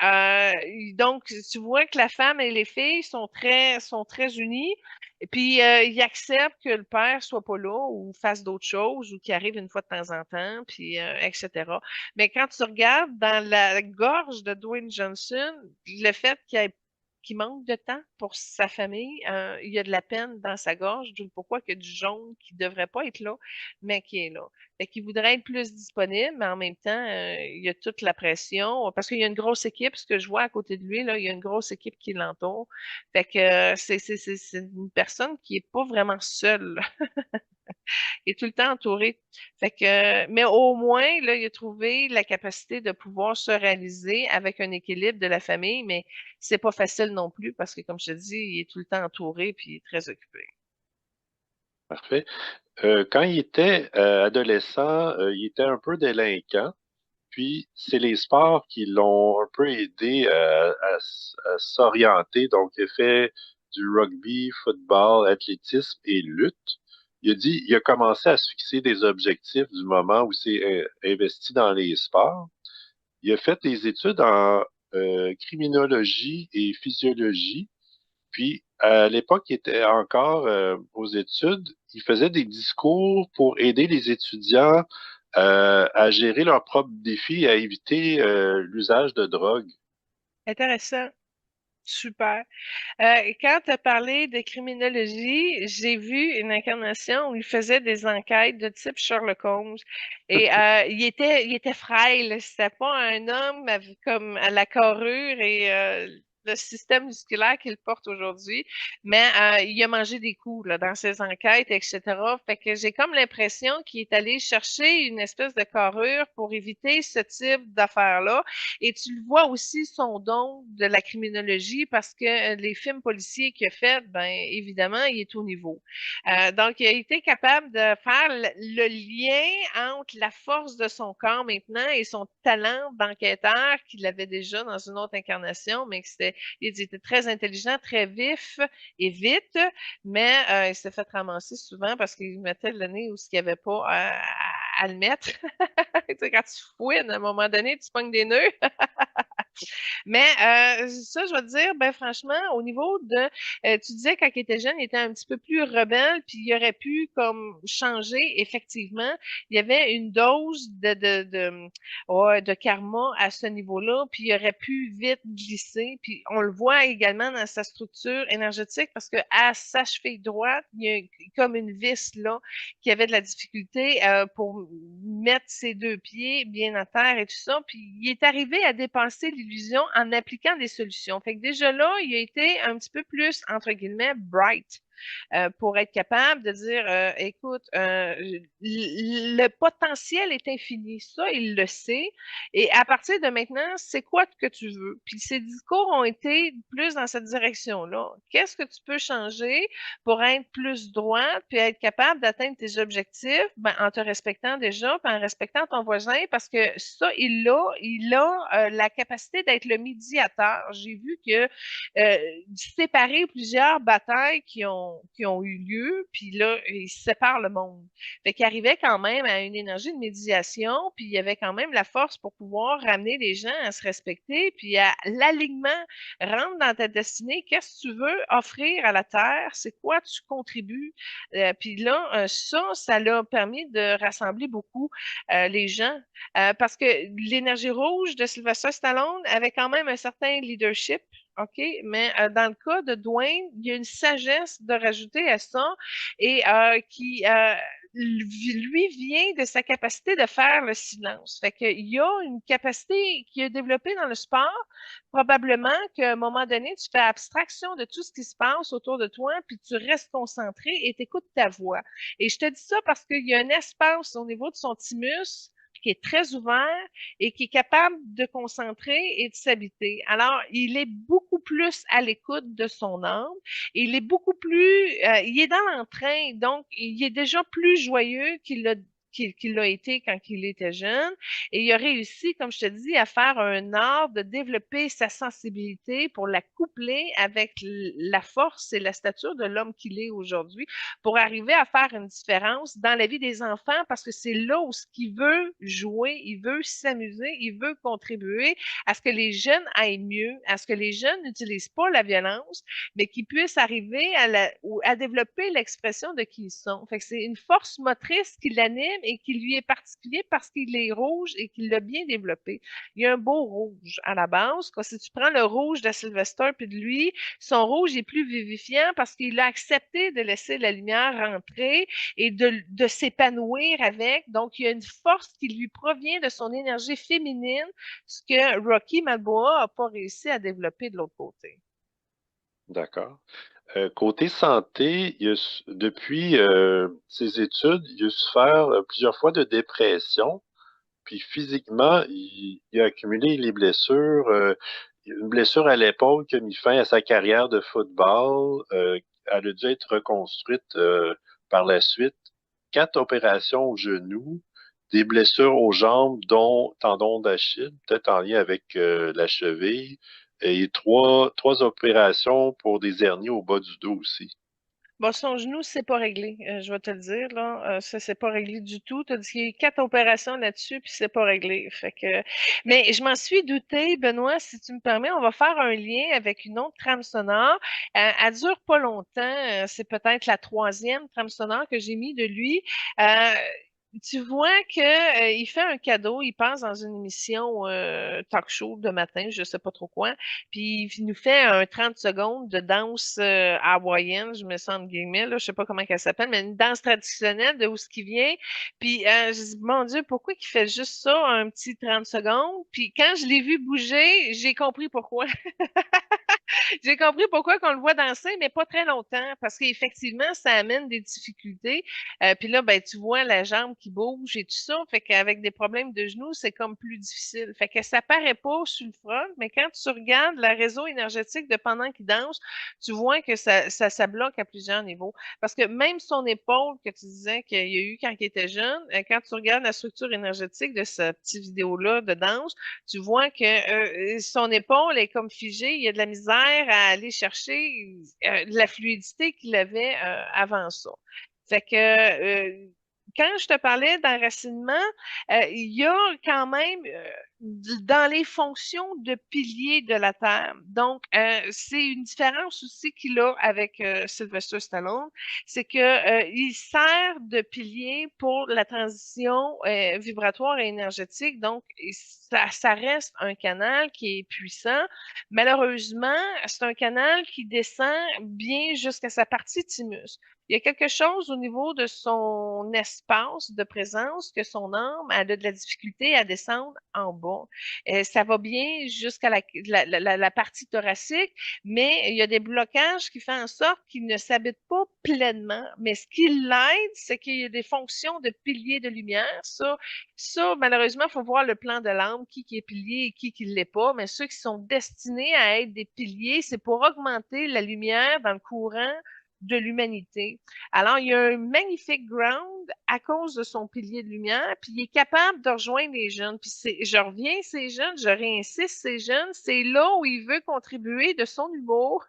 donc, tu vois que la femme et les filles sont très unies. Et puis, ils acceptent que le père soit pas là ou fasse d'autres choses ou qu'il arrive une fois de temps en temps, puis etc. Mais quand tu regardes dans la gorge de Dwayne Johnson, le fait qu'il manque de temps pour sa famille, il y a de la peine dans sa gorge, d'où pourquoi il y a du jaune qui devrait pas être là, mais qui est là. Fait qu'il voudrait être plus disponible, mais en même temps, il y a toute la pression, parce qu'il y a une grosse équipe, ce que je vois à côté de lui, là, il y a une grosse équipe qui l'entoure. Fait que c'est une personne qui est pas vraiment seule, il est tout le temps entouré. Fait que, mais au moins, là, il a trouvé la capacité de pouvoir se réaliser avec un équilibre de la famille, mais c'est pas facile non plus parce que, comme je te dis, il est tout le temps entouré puis il est très occupé. Parfait. Quand il était adolescent, il était un peu délinquant. Puis, c'est les sports qui l'ont un peu aidé à s'orienter. Donc, il a fait du rugby, football, athlétisme et lutte. Il a dit, il a commencé à se fixer des objectifs du moment où il s'est investi dans les sports. Il a fait des études en criminologie et physiologie. Puis, à l'époque, il était encore aux études. Il faisait des discours pour aider les étudiants à gérer leurs propres défis et à éviter l'usage de drogue. Intéressant. Super. Quand tu as parlé de criminologie, j'ai vu une incarnation où il faisait des enquêtes de type Sherlock Holmes. Et il était frêle. C'était pas un homme comme à la carrure et le système musculaire qu'il porte aujourd'hui, mais il a mangé des coups là, dans ses enquêtes, etc. Fait que j'ai comme l'impression qu'il est allé chercher une espèce de carrure pour éviter ce type d'affaires-là. Et tu le vois aussi son don de la criminologie parce que les films policiers qu'il a fait, ben évidemment, il est au niveau. Donc, il a été capable de faire le lien entre la force de son corps maintenant et son talent d'enquêteur qu'il avait déjà dans une autre incarnation, mais que il était très intelligent, très vif et vite, mais il s'est fait ramasser souvent parce qu'il mettait le nez où il n'y avait pas à le mettre. Tu sais, quand tu fouines, à un moment donné, tu pognes des nœuds. Mais ça, je vais te dire, ben franchement, au niveau de, tu disais quand il était jeune, il était un petit peu plus rebelle, puis il aurait pu comme changer. Effectivement, il y avait une dose ouais, de karma à ce niveau-là, puis il aurait pu vite glisser. Puis on le voit également dans sa structure énergétique parce que à sa cheville droite, il y a comme une vis là qui avait de la difficulté pour mettre ses deux pieds bien à terre et tout ça. Puis il est arrivé à dépasser l'illusion en appliquant des solutions. Fait que déjà là, il a été un petit peu plus, entre guillemets, bright. Pour être capable de dire, écoute, le potentiel est infini. Ça, il le sait. Et à partir de maintenant, c'est quoi que tu veux? Puis ses discours ont été plus dans cette direction-là. Qu'est-ce que tu peux changer pour être plus droit, puis être capable d'atteindre tes objectifs, ben, en te respectant déjà, puis en respectant ton voisin, parce que ça, il a la capacité d'être le médiateur. J'ai vu que séparer plusieurs batailles qui ont eu lieu, puis là, il sépare le monde. Fait qu'il arrivait quand même à une énergie de médiation, puis il y avait quand même la force pour pouvoir ramener les gens à se respecter, puis à l'alignement, rentre dans ta destinée, qu'est-ce que tu veux offrir à la Terre, c'est quoi tu contribues. Puis là, ça l'a permis de rassembler beaucoup les gens, parce que l'énergie rouge de Sylvester Stallone avait quand même un certain leadership. OK, mais dans le cas de Dwayne, il y a une sagesse de rajouter à ça et qui lui vient de sa capacité de faire le silence. Fait qu'il y a une capacité qui est développée dans le sport, probablement qu'à un moment donné, tu fais abstraction de tout ce qui se passe autour de toi, puis tu restes concentré et tu écoutes ta voix. Et je te dis ça parce qu'il y a un espace au niveau de son thymus qui est très ouvert et qui est capable de concentrer et de s'habiter. Alors, il est beaucoup plus à l'écoute de son âme. Il est beaucoup plus, il est dans l'entrain, donc il est déjà plus joyeux qu'il a été quand il était jeune. Et il a réussi, comme je te dis, à faire un art de développer sa sensibilité pour la coupler avec la force et la stature de l'homme qu'il est aujourd'hui, pour arriver à faire une différence dans la vie des enfants, parce que c'est là où ce qu'il veut jouer, il veut s'amuser, il veut contribuer à ce que les jeunes aillent mieux, à ce que les jeunes n'utilisent pas la violence, mais qu'ils puissent arriver à développer l'expression de qui ils sont. Fait que c'est une force motrice qui l'anime et qui lui est particulier parce qu'il est rouge et qu'il l'a bien développé. Il y a un beau rouge à la base. Quand si tu prends le rouge de Sylvester puis de lui, son rouge est plus vivifiant parce qu'il a accepté de laisser la lumière rentrer et de s'épanouir avec. Donc, il y a une force qui lui provient de son énergie féminine, ce que Rocky Balboa n'a pas réussi à développer de l'autre côté. D'accord. Côté santé, depuis ses études, il a souffert plusieurs fois de dépression. Puis physiquement, il a accumulé les blessures. Une blessure à l'épaule qui a mis fin à sa carrière de football. Elle a dû être reconstruite par la suite. 4 opérations au genou, des blessures aux jambes, dont tendon d'Achille, peut-être en lien avec la cheville, et trois opérations pour des hernies au bas du dos aussi. Bon, son genou, c'est pas réglé, je vais te le dire, là. Ça, c'est pas réglé du tout. Tu as dit qu'il y a eu 4 opérations là-dessus, puis c'est pas réglé. Fait que... Mais je m'en suis doutée, Benoît, si tu me permets, on va faire un lien avec une autre trame sonore. Elle dure pas longtemps. C'est peut-être la troisième trame sonore que j'ai mis de lui. Euh, Tu vois que il fait un cadeau, il passe dans une émission talk show de matin, je sais pas trop quoi, puis il nous fait un 30 secondes de danse hawaïenne, je me sens entre guillemets, là, je sais pas comment elle s'appelle, mais une danse traditionnelle de où ce qui vient. Puis je dis, mon Dieu, pourquoi il fait juste ça, un petit 30 secondes? Puis quand je l'ai vu bouger, j'ai compris pourquoi. J'ai compris pourquoi qu'on le voit danser, mais pas très longtemps, parce qu'effectivement, ça amène des difficultés. Puis là, ben, tu vois la jambe qui bouge et tout ça, fait qu'avec des problèmes de genoux, c'est comme plus difficile. Fait que ça paraît pas sur le front, mais quand tu regardes le réseau énergétique de pendant qu'il danse, tu vois que ça bloque à plusieurs niveaux. Parce que même son épaule que tu disais qu'il y a eu quand il était jeune, quand tu regardes la structure énergétique de cette petite vidéo-là de danse, tu vois que son épaule est comme figée, il y a de la misère à aller chercher de la fluidité qu'il avait avant ça. Fait que quand je te parlais d'enracinement, il y a quand même dans les fonctions de pilier de la Terre. Donc, c'est une différence aussi qu'il a avec Sylvester Stallone, c'est que il sert de pilier pour la transition vibratoire et énergétique. Donc, ça reste un canal qui est puissant. Malheureusement, c'est un canal qui descend bien jusqu'à sa partie thymus. Il y a quelque chose au niveau de son espace de présence que son âme a de la difficulté à descendre en bas. Ça va bien jusqu'à la partie thoracique, mais il y a des blocages qui font en sorte qu'il ne s'habite pas pleinement. Mais ce qui l'aide, c'est qu'il y a des fonctions de pilier de lumière. Malheureusement, il faut voir le plan de l'âme, qui est pilier et qui ne l'est pas. Mais ceux qui sont destinés à être des piliers, c'est pour augmenter la lumière dans le courant de l'humanité. Alors, il y a un magnifique ground à cause de son pilier de lumière, puis il est capable de rejoindre les jeunes. Puis je reviens ces jeunes, je réinsiste ces jeunes, c'est là où il veut contribuer de son humour,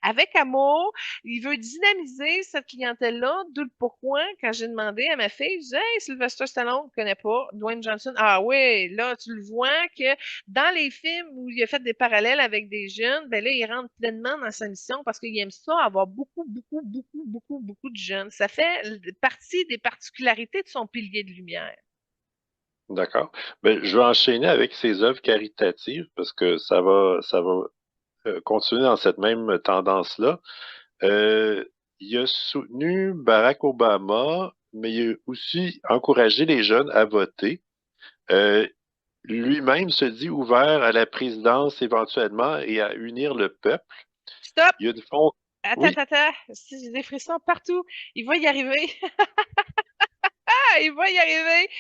avec amour. Il veut dynamiser cette clientèle-là, d'où le pourquoi, quand j'ai demandé à ma fille, je disais, hey, Sylvester Stallone, je ne connais pas, Dwayne Johnson, ah oui, là, tu le vois que dans les films où il a fait des parallèles avec des jeunes, ben là, il rentre pleinement dans sa mission parce qu'il aime ça, avoir beaucoup de jeunes. Ça fait partie des particularités de son pilier de lumière. D'accord. Ben, je vais enchaîner avec ses œuvres caritatives parce que ça va continuer dans cette même tendance-là. Euh, il a soutenu Barack Obama, mais il a aussi encouragé les jeunes à voter. Euh, Lui-même se dit ouvert à la présidence éventuellement et à unir le peuple. Stop! Il y a une fond... Attends, Oui, attends, attends. J'ai des frissons partout. Il va y arriver. Il va y arriver,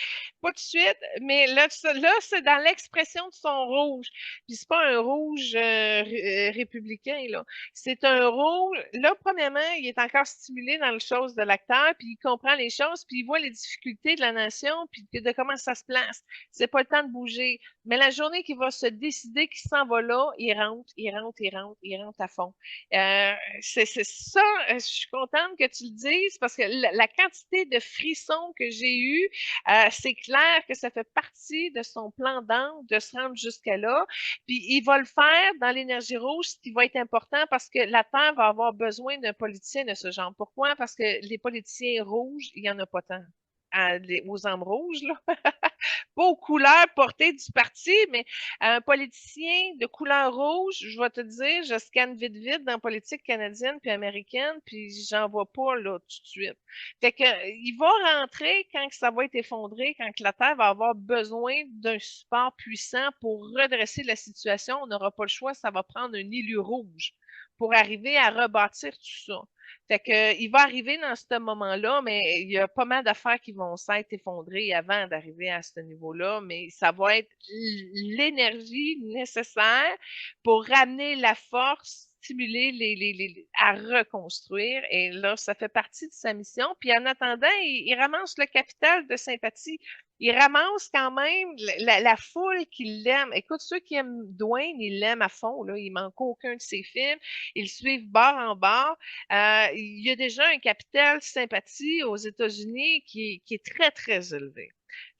pas tout de suite, mais là, c'est dans l'expression de son rouge. Puis c'est pas un rouge républicain, là. C'est un rouge. Là, premièrement, il est encore stimulé dans les choses de l'acteur, puis il comprend les choses, puis il voit les difficultés de la nation, puis de comment ça se place. C'est pas le temps de bouger. Mais la journée qu'il va se décider qu'il s'en va là, il rentre, il rentre, il rentre, il rentre à fond. C'est ça, je suis contente que tu le dises parce que la quantité de frissons que j'ai eu, c'est clair que ça fait partie de son plan d'angle de se rendre jusqu'à là. Puis il va le faire dans l'énergie rouge, ce qui va être important parce que la Terre va avoir besoin d'un politicien de ce genre. Pourquoi? Parce que les politiciens rouges, il n'y en a pas tant. Aux armes rouges, là. Pas aux couleurs portées du parti, mais un politicien de couleur rouge, je vais te dire, je scanne vite, vite dans la politique canadienne puis américaine, puis j'en vois pas là tout de suite. Fait que il va rentrer quand que ça va être effondré, quand que la Terre va avoir besoin d'un support puissant pour redresser la situation. On n'aura pas le choix, ça va prendre un élu rouge pour arriver à rebâtir tout ça. Fait que, il va arriver dans ce moment-là, mais il y a pas mal d'affaires qui vont s'être effondrées avant d'arriver à ce niveau-là, mais ça va être l'énergie nécessaire pour ramener la force, stimuler à reconstruire. Et là, ça fait partie de sa mission. Puis en attendant, il ramasse le capital de sympathie. Il ramasse quand même la foule qui l'aime. Écoute, ceux qui aiment Dwayne, ils l'aiment à fond. Là. Il manque aucun de ses films. Ils le suivent bord en bord. Il y a déjà un capital sympathie aux États-Unis qui est très, très élevé.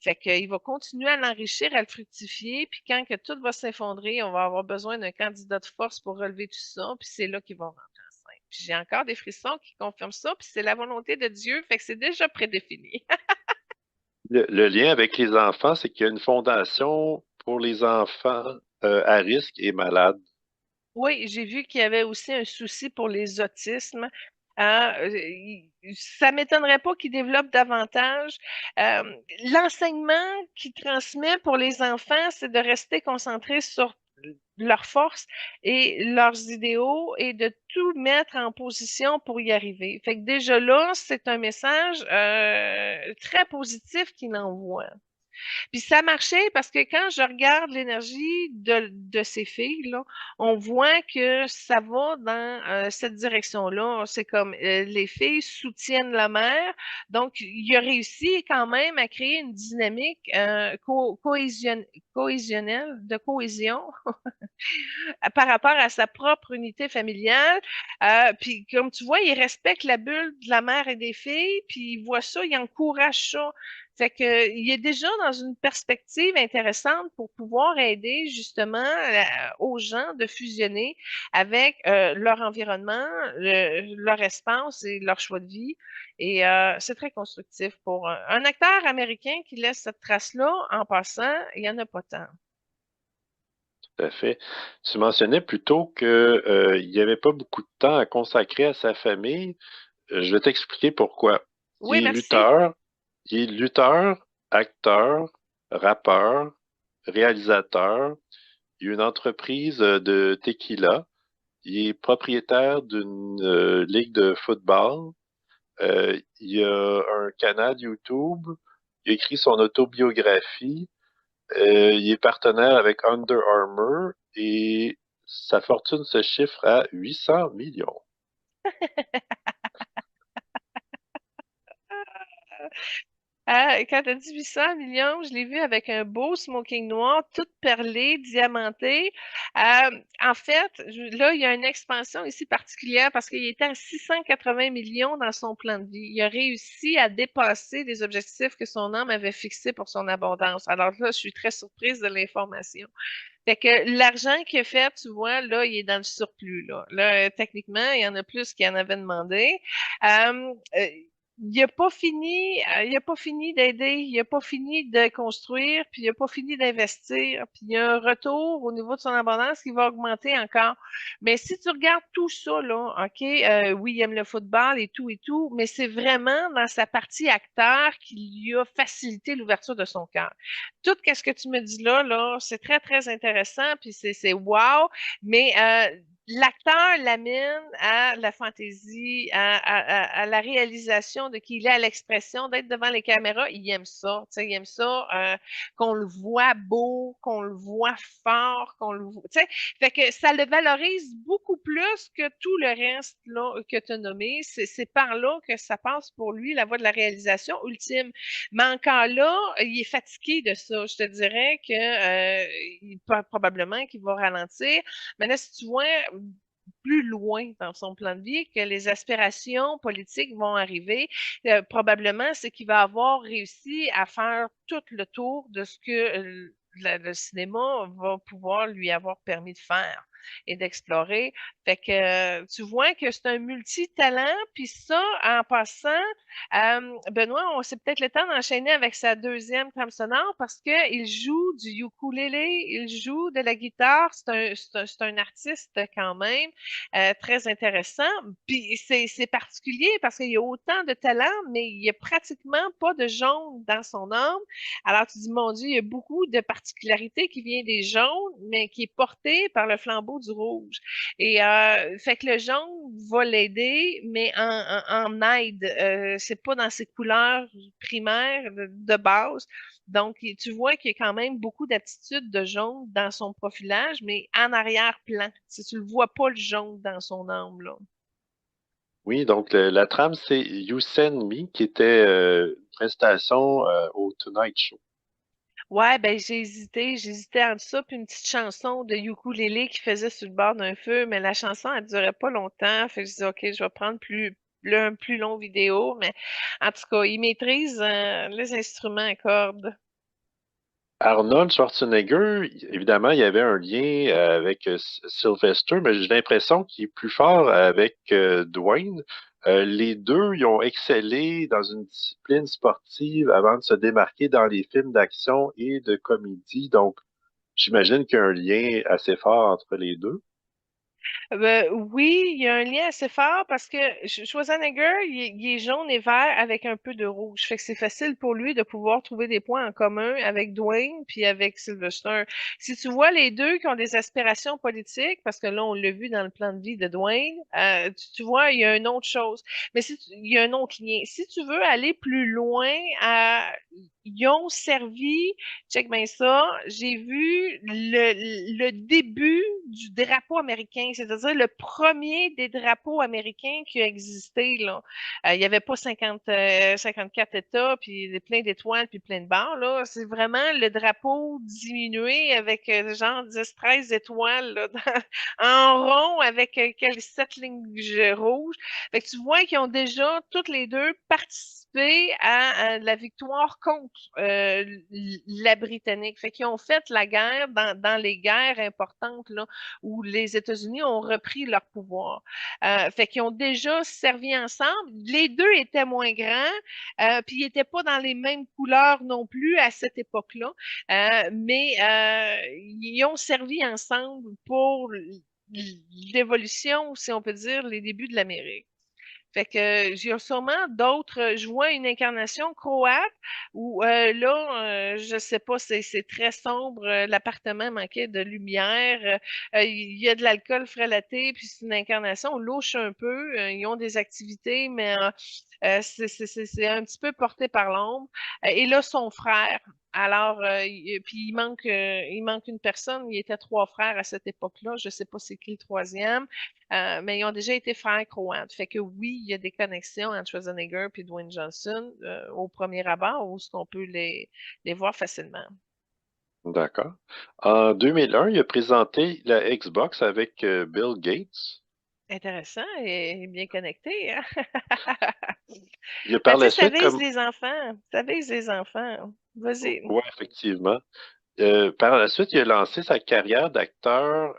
Fait qu'il va continuer à l'enrichir, à le fructifier, puis quand que tout va s'effondrer, on va avoir besoin d'un candidat de force pour relever tout ça, puis c'est là qu'ils vont rentrer en scène. Puis j'ai encore des frissons qui confirment ça, puis c'est la volonté de Dieu, fait que c'est déjà prédéfini. Le lien avec les enfants, c'est qu'il y a une fondation pour les enfants à risque et malades. Oui, j'ai vu qu'il y avait aussi un souci pour les autismes. Ça m'étonnerait pas qu'ils développent davantage. Euh, L'enseignement qu'ils transmet pour les enfants, c'est de rester concentré sur leurs forces et leurs idéaux et de tout mettre en position pour y arriver. Fait que déjà là, c'est un message très positif qu'il envoie. Puis ça marchait parce que quand je regarde l'énergie de ces filles-là, on voit que ça va dans cette direction-là. C'est comme les filles soutiennent la mère. Donc, il a réussi quand même à créer une dynamique cohésionnelle, de cohésion par rapport à sa propre unité familiale. Puis, comme tu vois, il respecte la bulle de la mère et des filles, puis il voit ça, il encourage ça. Fait que, il est déjà dans une perspective intéressante pour pouvoir aider justement aux gens de fusionner avec leur environnement, leur espace et leur choix de vie. Et c'est très constructif pour un acteur américain qui laisse cette trace-là. En passant, il n'y en a pas tant. Tout à fait. Tu mentionnais plutôt que, il n'y avait pas beaucoup de temps à consacrer à sa famille. Je vais t'expliquer pourquoi. Il Oui, est merci. lutteur, il est lutteur, acteur, rappeur, réalisateur. Il a une entreprise de tequila. Il est propriétaire d'une ligue de football. Il a un canal YouTube. Il a écrit son autobiographie. Il est partenaire avec Under Armour et sa fortune se chiffre à 800 millions. Quand tu as dit 800 millions, je l'ai vu avec un beau smoking noir, tout perlé, diamanté. En fait, là, il y a une expansion ici particulière parce qu'il était à 680 millions dans son plan de vie. Il a réussi à dépasser les objectifs que son âme avait fixés pour son abondance. Alors là, je suis très surprise de l'information. Fait que l'argent qu'il a fait, tu vois, là, il est dans le surplus, là. Là, techniquement, il y en a plus qu'il en avait demandé. Il n'a pas fini, il a pas fini d'aider, il n'a pas fini de construire, puis il n'a pas fini d'investir, puis il y a un retour au niveau de son abondance qui va augmenter encore. Mais si tu regardes tout ça, là, OK, oui, il aime le football et tout, mais c'est vraiment dans sa partie acteur qu'il lui a facilité l'ouverture de son cœur. Tout ce que tu me dis là, c'est très, très intéressant, puis c'est wow, mais l'acteur l'amène à la fantaisie, à la réalisation de qui il est, à l'expression, d'être devant les caméras. Il aime ça. Il aime ça, qu'on le voit beau, qu'on le voit fort, qu'on le voit. Fait que ça le valorise beaucoup plus que tout le reste là, que tu as nommé. C'est par là que ça passe pour lui, la voie de la réalisation ultime. Mais encore là, il est fatigué de ça. Je te dirais que probablement qu'il va ralentir. Mais là, si tu vois plus loin dans son plan de vie, que les aspirations politiques vont arriver, probablement, c'est qu'il va avoir réussi à faire tout le tour de ce que le cinéma va pouvoir lui avoir permis de faire et d'explorer. Fait que tu vois que c'est un multitalent, puis ça, en passant, Benoît, on c'est peut-être le temps d'enchaîner avec sa deuxième trame sonore parce qu'il joue du ukulélé, il joue de la guitare, c'est un artiste quand même très intéressant. Puis c'est particulier parce qu'il y a autant de talent, mais il n'y a pratiquement pas de jaune dans son âme. Alors tu dis, mon Dieu, il y a beaucoup de particularités qui viennent des jaunes, mais qui est portée par le flambeau du rouge. Et fait que le jaune va l'aider, mais en aide. C'est pas dans ses couleurs primaires de base. Donc, tu vois qu'il y a quand même beaucoup d'aptitudes de jaune dans son profilage, mais en arrière-plan. Si tu le vois pas le jaune dans son âme, là. Oui, donc la trame, c'est You Send Me, qui était une prestation au Tonight Show. Ouais, ben j'hésitais entre ça puis une petite chanson de ukulélé qui faisait sur le bord d'un feu, mais la chanson, elle durait pas longtemps. Fait que je dis, OK, je vais prendre un plus long vidéo, mais en tout cas, il maîtrise les instruments à cordes. Arnold Schwarzenegger, évidemment, il y avait un lien avec Sylvester, mais j'ai l'impression qu'il est plus fort avec Dwayne. Les deux, ils ont excellé dans une discipline sportive avant de se démarquer dans les films d'action et de comédie. Donc, j'imagine qu'il y a un lien assez fort entre les deux. Oui, il y a un lien assez fort parce que Schwarzenegger, il est jaune et vert avec un peu de rouge. Fait que c'est facile pour lui de pouvoir trouver des points en commun avec Dwayne puis avec Sylvester. Si tu vois les deux qui ont des aspirations politiques, parce que là, on l'a vu dans le plan de vie de Dwayne, tu vois, il y a une autre chose. Mais il y a un autre lien. Si tu veux aller plus loin, ils ont servi, check bien ça, j'ai vu le début du drapeau américain, c'est-à-dire le premier des drapeaux américains qui a existé, là. Il n'y avait pas 54 États, puis plein d'étoiles, puis plein de barres, là. C'est vraiment le drapeau diminué avec genre 10, 13 étoiles, là, en rond avec quelques 7 lignes rouges. Fait que tu vois qu'ils ont déjà, toutes les deux, participé à la victoire contre la Britannique. Fait qu'ils ont fait la guerre dans les guerres importantes là, où les États-Unis ont repris leur pouvoir. Fait qu'ils ont déjà servi ensemble. Les deux étaient moins grands, puis ils n'étaient pas dans les mêmes couleurs non plus à cette époque-là, mais ils ont servi ensemble pour l'évolution, si on peut dire, les débuts de l'Amérique. Fait que j'ai sûrement d'autres. Je vois une incarnation croate où là, je sais pas, c'est très sombre. L'appartement manquait de lumière. Il y a de l'alcool frelaté, puis c'est une incarnation louche un peu. Ils ont des activités, mais c'est un petit peu porté par l'ombre. Et là, son frère. Alors, puis il manque une personne. Il était trois frères à cette époque-là. Je sais pas c'est qui le troisième. Mais ils ont déjà été frères croates. Fait que oui, il y a des connexions entre Schwarzenegger et Dwayne Johnson au premier abord où on peut les voir facilement. D'accord. En 2001, il a présenté la Xbox avec Bill Gates. Intéressant et bien connecté, hein? Il a Ben, par tu sais, la ça suite, vise comme... les enfants. Ça vise les enfants. Vas-y. Ouais, effectivement. Par la suite, il a lancé sa carrière d'acteur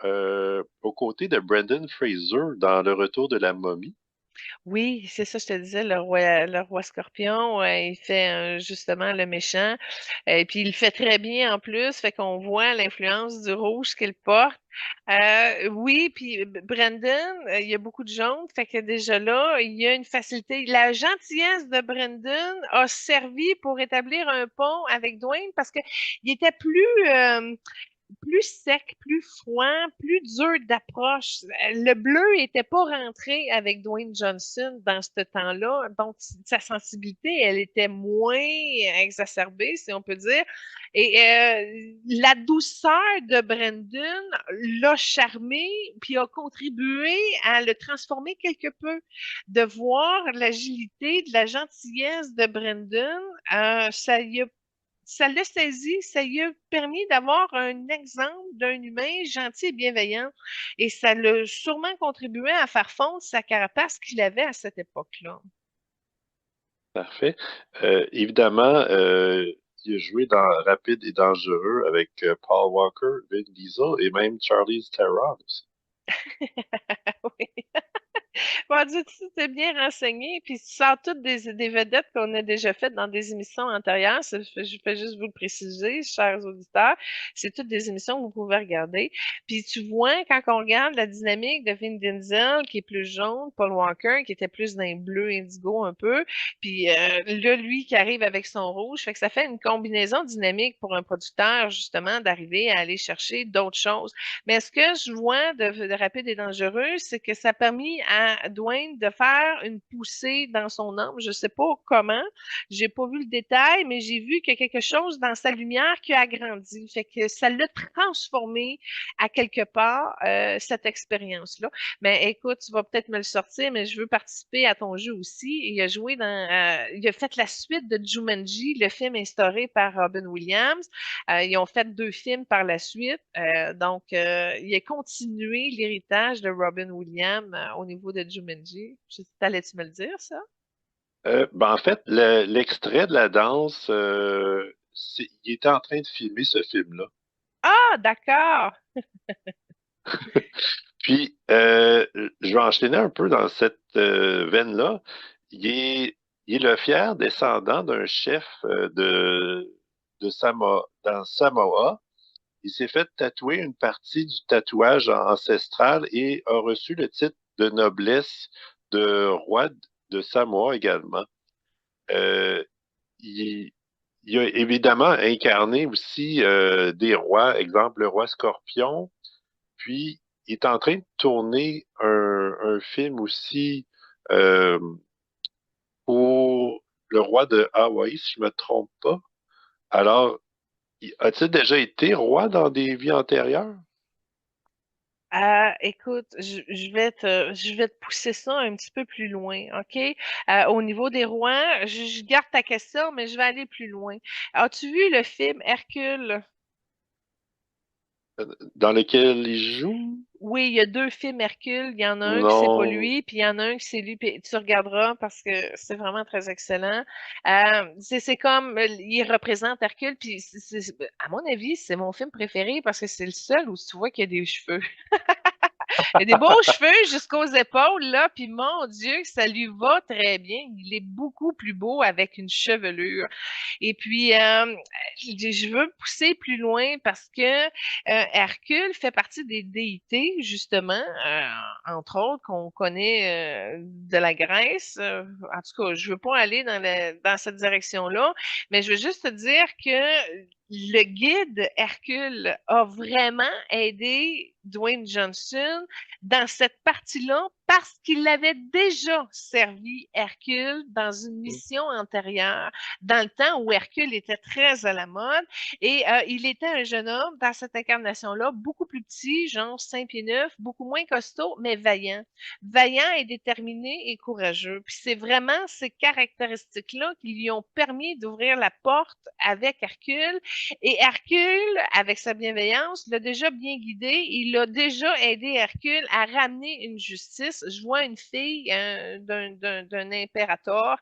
aux côtés de Brendan Fraser dans Le Retour de la momie. Oui, c'est ça, je te disais, le roi Scorpion, il fait justement le méchant. Et puis il le fait très bien en plus, fait qu'on voit l'influence du rouge qu'il porte. Oui, puis Brandon, il y a beaucoup de jaune, fait que déjà là, il y a une facilité. La gentillesse de Brandon a servi pour établir un pont avec Dwayne parce que il était plus plus sec, plus froid, plus dur d'approche. Le bleu n'était pas rentré avec Dwayne Johnson dans ce temps-là, donc sa sensibilité, elle était moins exacerbée, si on peut dire. Et la douceur de Brandon l'a charmé, puis a contribué à le transformer quelque peu. De voir l'agilité, de la gentillesse de Brandon, ça l'a saisi, ça lui a permis d'avoir un exemple d'un humain gentil et bienveillant. Et ça l'a sûrement contribué à faire fondre sa carapace qu'il avait à cette époque-là. Parfait. Évidemment, il a joué dans Rapide et Dangereux avec Paul Walker, Vin Diesel et même Charlize Theron aussi. Oui. Bon, Dieu, tu t'es bien renseigné, puis tu sors toutes des vedettes qu'on a déjà faites dans des émissions antérieures. Je fais juste vous le préciser, chers auditeurs. C'est toutes des émissions que vous pouvez regarder. Puis tu vois, quand on regarde la dynamique de Vin Diesel, qui est plus jaune, Paul Walker, qui était plus d'un bleu indigo un peu, puis là, lui qui arrive avec son rouge, fait que ça fait une combinaison dynamique pour un producteur, justement, d'arriver à aller chercher d'autres choses. Mais ce que je vois de Rapide et Dangereux, c'est que ça a permis à Dwayne de faire une poussée dans son âme. Je ne sais pas comment, j'ai pas vu le détail, mais j'ai vu qu'il y a quelque chose dans sa lumière qui a agrandi. Fait que ça l'a transformé à quelque part, cette expérience-là. Mais écoute, tu vas peut-être me le sortir, mais je veux participer à ton jeu aussi. Il a fait la suite de Jumanji, le film instauré par Robin Williams. Ils ont fait 2 films par la suite. Donc, il a continué l'héritage de Robin Williams au niveau de Jumanji. T'allais-tu me le dire, ça? En fait, l'extrait de la danse, il était en train de filmer ce film-là. Ah, d'accord. Puis, je vais enchaîner un peu dans cette veine-là. Il est, il est le fier descendant d'un chef de Samoa, dans Samoa. Il s'est fait tatouer une partie du tatouage ancestral et a reçu le titre de noblesse de roi de Samoa également. Euh, il, il a évidemment incarné aussi des rois, exemple le roi Scorpion, puis il est en train de tourner un film aussi euh, pour le roi de Hawaï, si je ne me trompe pas. Alors, a-t-il déjà été roi dans des vies antérieures? Écoute, je vais te pousser ça un petit peu plus loin, OK? Au niveau des rois, je garde ta question, mais je vais aller plus loin. As-tu vu le film Hercule? Dans lequel il joue? Oui, il y a 2 films Hercule. Il y en a un que c'est pas Non. lui, puis il y en a un que c'est lui. Puis tu regarderas parce que c'est vraiment très excellent. C'est comme il représente Hercule, puis à mon avis, c'est mon film préféré parce que c'est le seul où tu vois qu'il y a des cheveux. Il a des beaux cheveux jusqu'aux épaules, là, puis mon Dieu, ça lui va très bien. Il est beaucoup plus beau avec une chevelure. Et puis, je veux pousser plus loin parce que Hercule fait partie des déités, justement, entre autres, qu'on connaît de la Grèce. En tout cas, je veux pas aller dans cette direction-là, mais je veux juste te dire que le guide Hercule a vraiment aidé Dwayne Johnson dans cette partie-là parce qu'il avait déjà servi Hercule dans une mission antérieure, dans le temps où Hercule était très à la mode. Et il était un jeune homme dans cette incarnation-là, beaucoup plus petit, genre 5 pieds 9, beaucoup moins costaud, mais vaillant. Vaillant et déterminé et courageux. Puis c'est vraiment ces caractéristiques-là qui lui ont permis d'ouvrir la porte avec Hercule. Et Hercule, avec sa bienveillance, l'a déjà bien guidé. Il a déjà aidé Hercule à ramener une justice. Je vois une fille d'un impérator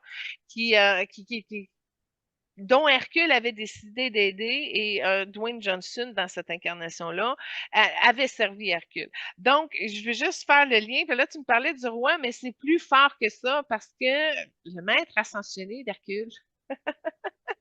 dont Hercule avait décidé d'aider et Dwayne Johnson, dans cette incarnation-là, avait servi Hercule. Donc, je veux juste faire le lien. Puis là, tu me parlais du roi, mais c'est plus fort que ça parce que le maître ascensionné d'Hercule,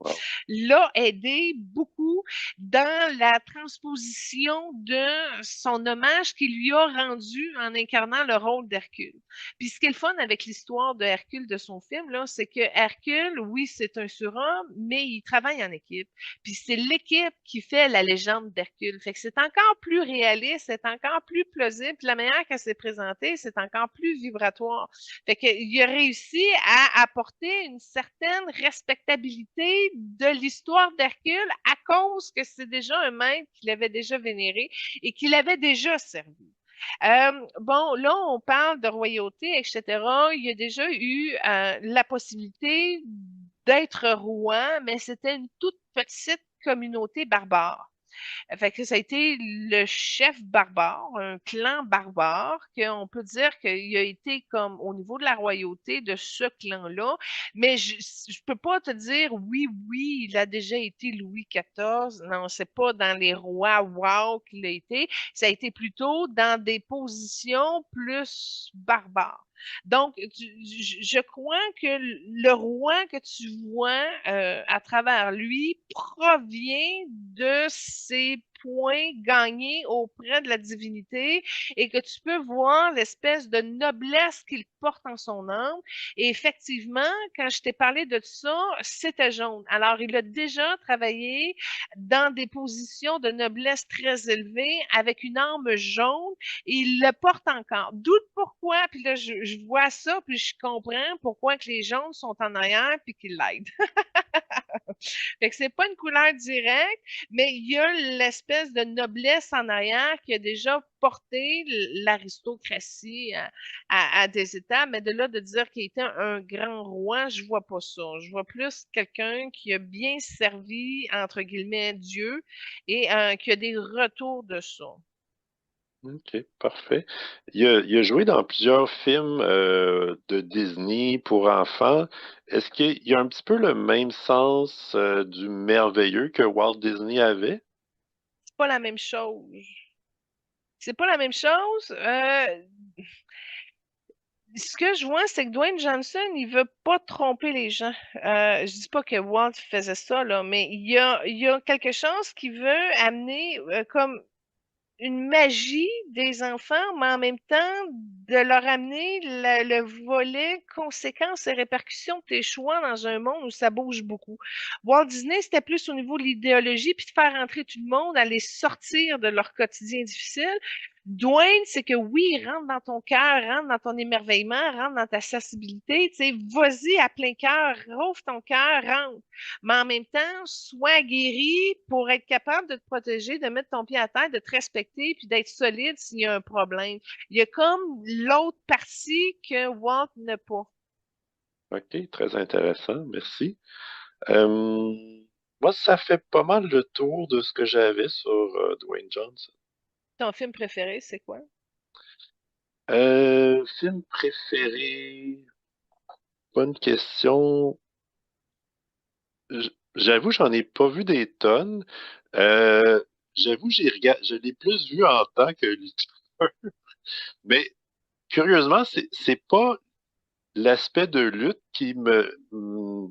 Wow. l'a aidé beaucoup dans la transposition de son hommage qu'il lui a rendu en incarnant le rôle d'Hercule. Puis ce qui est le fun avec l'histoire de Hercule de son film, là, c'est que Hercule, oui, c'est un surhomme, mais il travaille en équipe. Puis c'est l'équipe qui fait la légende d'Hercule. Fait que c'est encore plus réaliste, c'est encore plus plausible. Puis la manière qu'elle s'est présentée, c'est encore plus vibratoire. Fait qu'il a réussi à apporter une certaine respectabilité de l'histoire d'Hercule à cause que c'est déjà un maître qu'il avait déjà vénéré et qu'il avait déjà servi. Bon, là, on parle de royauté, etc. Il y a déjà eu la possibilité d'être roi, mais c'était une toute petite communauté barbare. Fait que ça a été le chef barbare, un clan barbare, qu'on peut dire qu'il a été comme au niveau de la royauté de ce clan-là. Mais je peux pas te dire oui, oui, il a déjà été Louis XIV. Non, c'est pas dans les rois wow qu'il a été. Ça a été plutôt dans des positions plus barbares. Donc, je crois que le roi que tu vois à travers lui provient de ses points gagnés auprès de la divinité et que tu peux voir l'espèce de noblesse qu'il porte en son âme. Et effectivement, quand je t'ai parlé de ça, c'était jaune. Alors, il a déjà travaillé dans des positions de noblesse très élevées avec une arme jaune et il le porte encore. D'où pourquoi, puis là, je vois ça, puis je comprends pourquoi que les jaunes sont en arrière puis qu'ils l'aident. Fait que c'est pas une couleur directe, mais il y a l'espèce de noblesse en arrière qui a déjà porté l'aristocratie à des états, mais de là de dire qu'il était un grand roi, je vois pas ça. Je vois plus quelqu'un qui a bien servi, entre guillemets, Dieu et qui a des retours de ça. OK, parfait. Il a joué dans plusieurs films de Disney pour enfants. Est-ce qu'il y a un petit peu le même sens du merveilleux que Walt Disney avait? C'est pas la même chose. C'est pas la même chose. Ce que je vois, c'est que Dwayne Johnson, il veut pas tromper les gens. Je dis pas que Walt faisait ça, là, mais il y a quelque chose qui veut amener comme une magie des enfants, mais en même temps de leur amener le volet conséquences et répercussions de tes choix dans un monde où ça bouge beaucoup. Walt Disney, c'était plus au niveau de l'idéologie, puis de faire entrer tout le monde, à les sortir de leur quotidien difficile. Dwayne, c'est que oui, rentre dans ton cœur, rentre dans ton émerveillement, rentre dans ta sensibilité, tu sais, vas-y à plein cœur, rouvre ton cœur, rentre. Mais en même temps, sois guéri pour être capable de te protéger, de mettre ton pied à terre, de te respecter, puis d'être solide s'il y a un problème. Il y a comme l'autre partie que Walt n'a pas. OK, très intéressant, merci. Moi, ça fait pas mal le tour de ce que j'avais sur Dwayne Johnson. Ton film préféré, c'est quoi? Film préféré, bonne question. J'avoue, j'en ai pas vu des tonnes. Euh, J'avoue, je l'ai plus vu en tant que lutteur. Mais curieusement, c'est pas l'aspect de lutte qui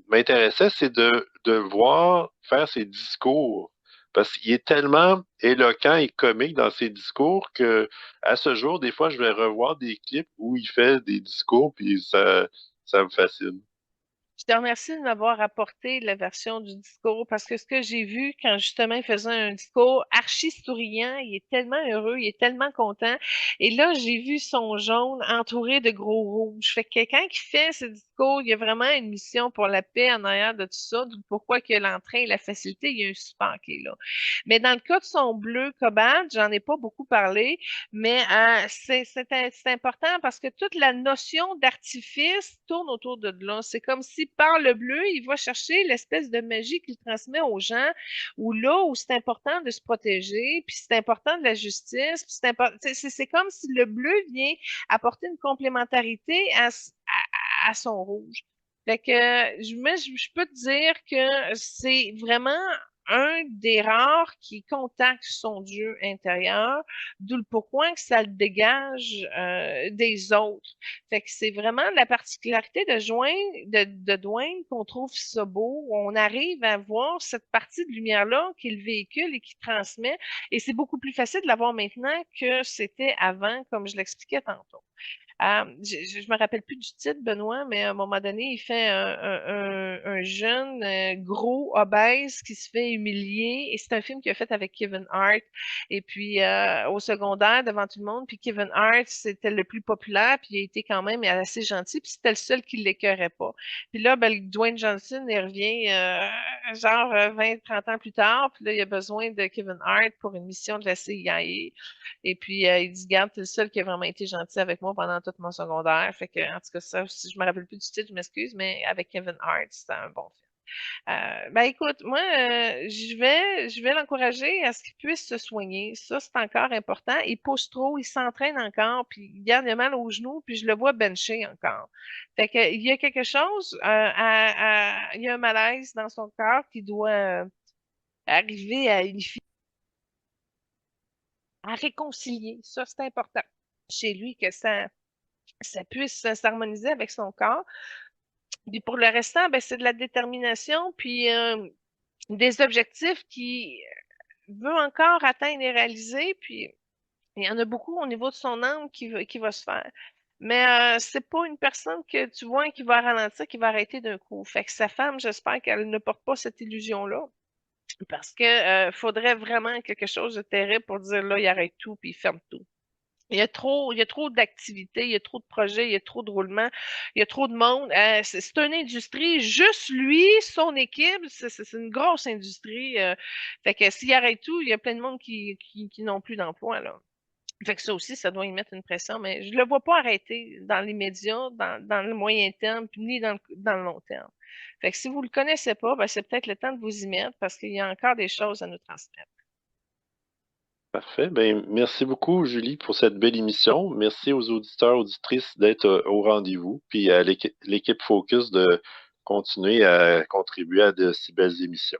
m'intéressait, c'est de voir faire ses discours. Parce qu'il est tellement éloquent et comique dans ses discours que à ce jour, des fois, je vais revoir des clips où il fait des discours, puis ça me fascine. Je te remercie de m'avoir apporté la version du discours parce que ce que j'ai vu quand justement il faisait un discours archi souriant, il est tellement heureux, il est tellement content. Et là, j'ai vu son jaune entouré de gros rouges. Fait que quelqu'un qui fait ce discours, il y a vraiment une mission pour la paix en arrière de tout ça. Pourquoi que l'entrain et la facilité, il y a un support qui est là. Mais dans le cas de son bleu cobalt, j'en ai pas beaucoup parlé, mais c'est important parce que toute la notion d'artifice tourne autour de là. C'est comme si par le bleu, il va chercher l'espèce de magie qu'il transmet aux gens, ou là où c'est important de se protéger, puis c'est important de la justice, puis c'est comme si le bleu vient apporter une complémentarité à son rouge. Fait que je peux te dire que c'est vraiment un des rares qui contacte son Dieu intérieur, d'où le pourquoi que ça le dégage des autres. Fait que c'est vraiment la particularité de Dwayne qu'on trouve ça beau. On arrive à voir cette partie de lumière-là qu'il véhicule et qui transmet. Et c'est beaucoup plus facile de l'avoir maintenant que c'était avant, comme je l'expliquais tantôt. Je me rappelle plus du titre, Benoît, mais à un moment donné, il fait un jeune gros obèse qui se fait humilier. Et c'est un film qu'il a fait avec Kevin Hart. Et puis au secondaire, devant tout le monde, puis Kevin Hart, c'était le plus populaire, puis il a été quand même assez gentil, puis c'était le seul qui l'écœurait pas. Puis là, ben, Dwayne Johnson, il revient genre 20, 30 ans plus tard, puis là, il a besoin de Kevin Hart pour une mission de la CIA. Et puis, il dit, garde, t'es le seul qui a vraiment été gentil avec moi pendant tout mon secondaire. Fait que, en tout cas, ça, si je me rappelle plus du titre, je m'excuse, mais avec Kevin Hart, c'était un bon film. Ben écoute, moi, je vais l'encourager à ce qu'il puisse se soigner. Ça, c'est encore important. Il pousse trop, il s'entraîne encore, puis il garde mal aux genoux, puis je le vois bencher encore. Fait que, il y a quelque chose, il y a un malaise dans son corps qui doit arriver à unifier, à réconcilier. Ça, c'est important chez lui que ça puisse s'harmoniser avec son corps. Puis pour le restant, ben, c'est de la détermination, puis des objectifs qu'il veut encore atteindre et réaliser. Puis il y en a beaucoup au niveau de son âme qui va se faire. Mais c'est pas une personne que tu vois qui va ralentir, qui va arrêter d'un coup. Fait que sa femme, j'espère qu'elle ne porte pas cette illusion-là. Parce que faudrait vraiment quelque chose de terrible pour dire là, il arrête tout puis il ferme tout. Il y a trop d'activités, il y a trop de projets, il y a trop de roulements, il y a trop de monde. C'est une industrie, juste lui, son équipe, c'est une grosse industrie. Fait que s'il arrête tout, il y a plein de monde qui n'ont plus d'emploi, là. Fait que ça aussi, ça doit y mettre une pression, mais je le vois pas arrêter dans les médias, dans le moyen terme, puis ni dans le long terme. Fait que si vous le connaissez pas, ben, c'est peut-être le temps de vous y mettre parce qu'il y a encore des choses à nous transmettre. Parfait. Ben, merci beaucoup, Julie, pour cette belle émission. Merci aux auditeurs, auditrices d'être au rendez-vous, puis à l'équipe Focus de continuer à contribuer à de si belles émissions.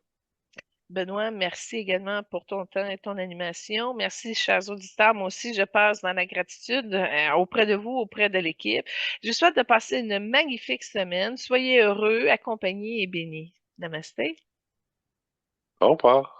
Benoît, merci également pour ton temps et ton animation. Merci, chers auditeurs. Moi aussi, je passe dans la gratitude auprès de vous, auprès de l'équipe. Je vous souhaite de passer une magnifique semaine. Soyez heureux, accompagnés et bénis. Namasté. Au revoir.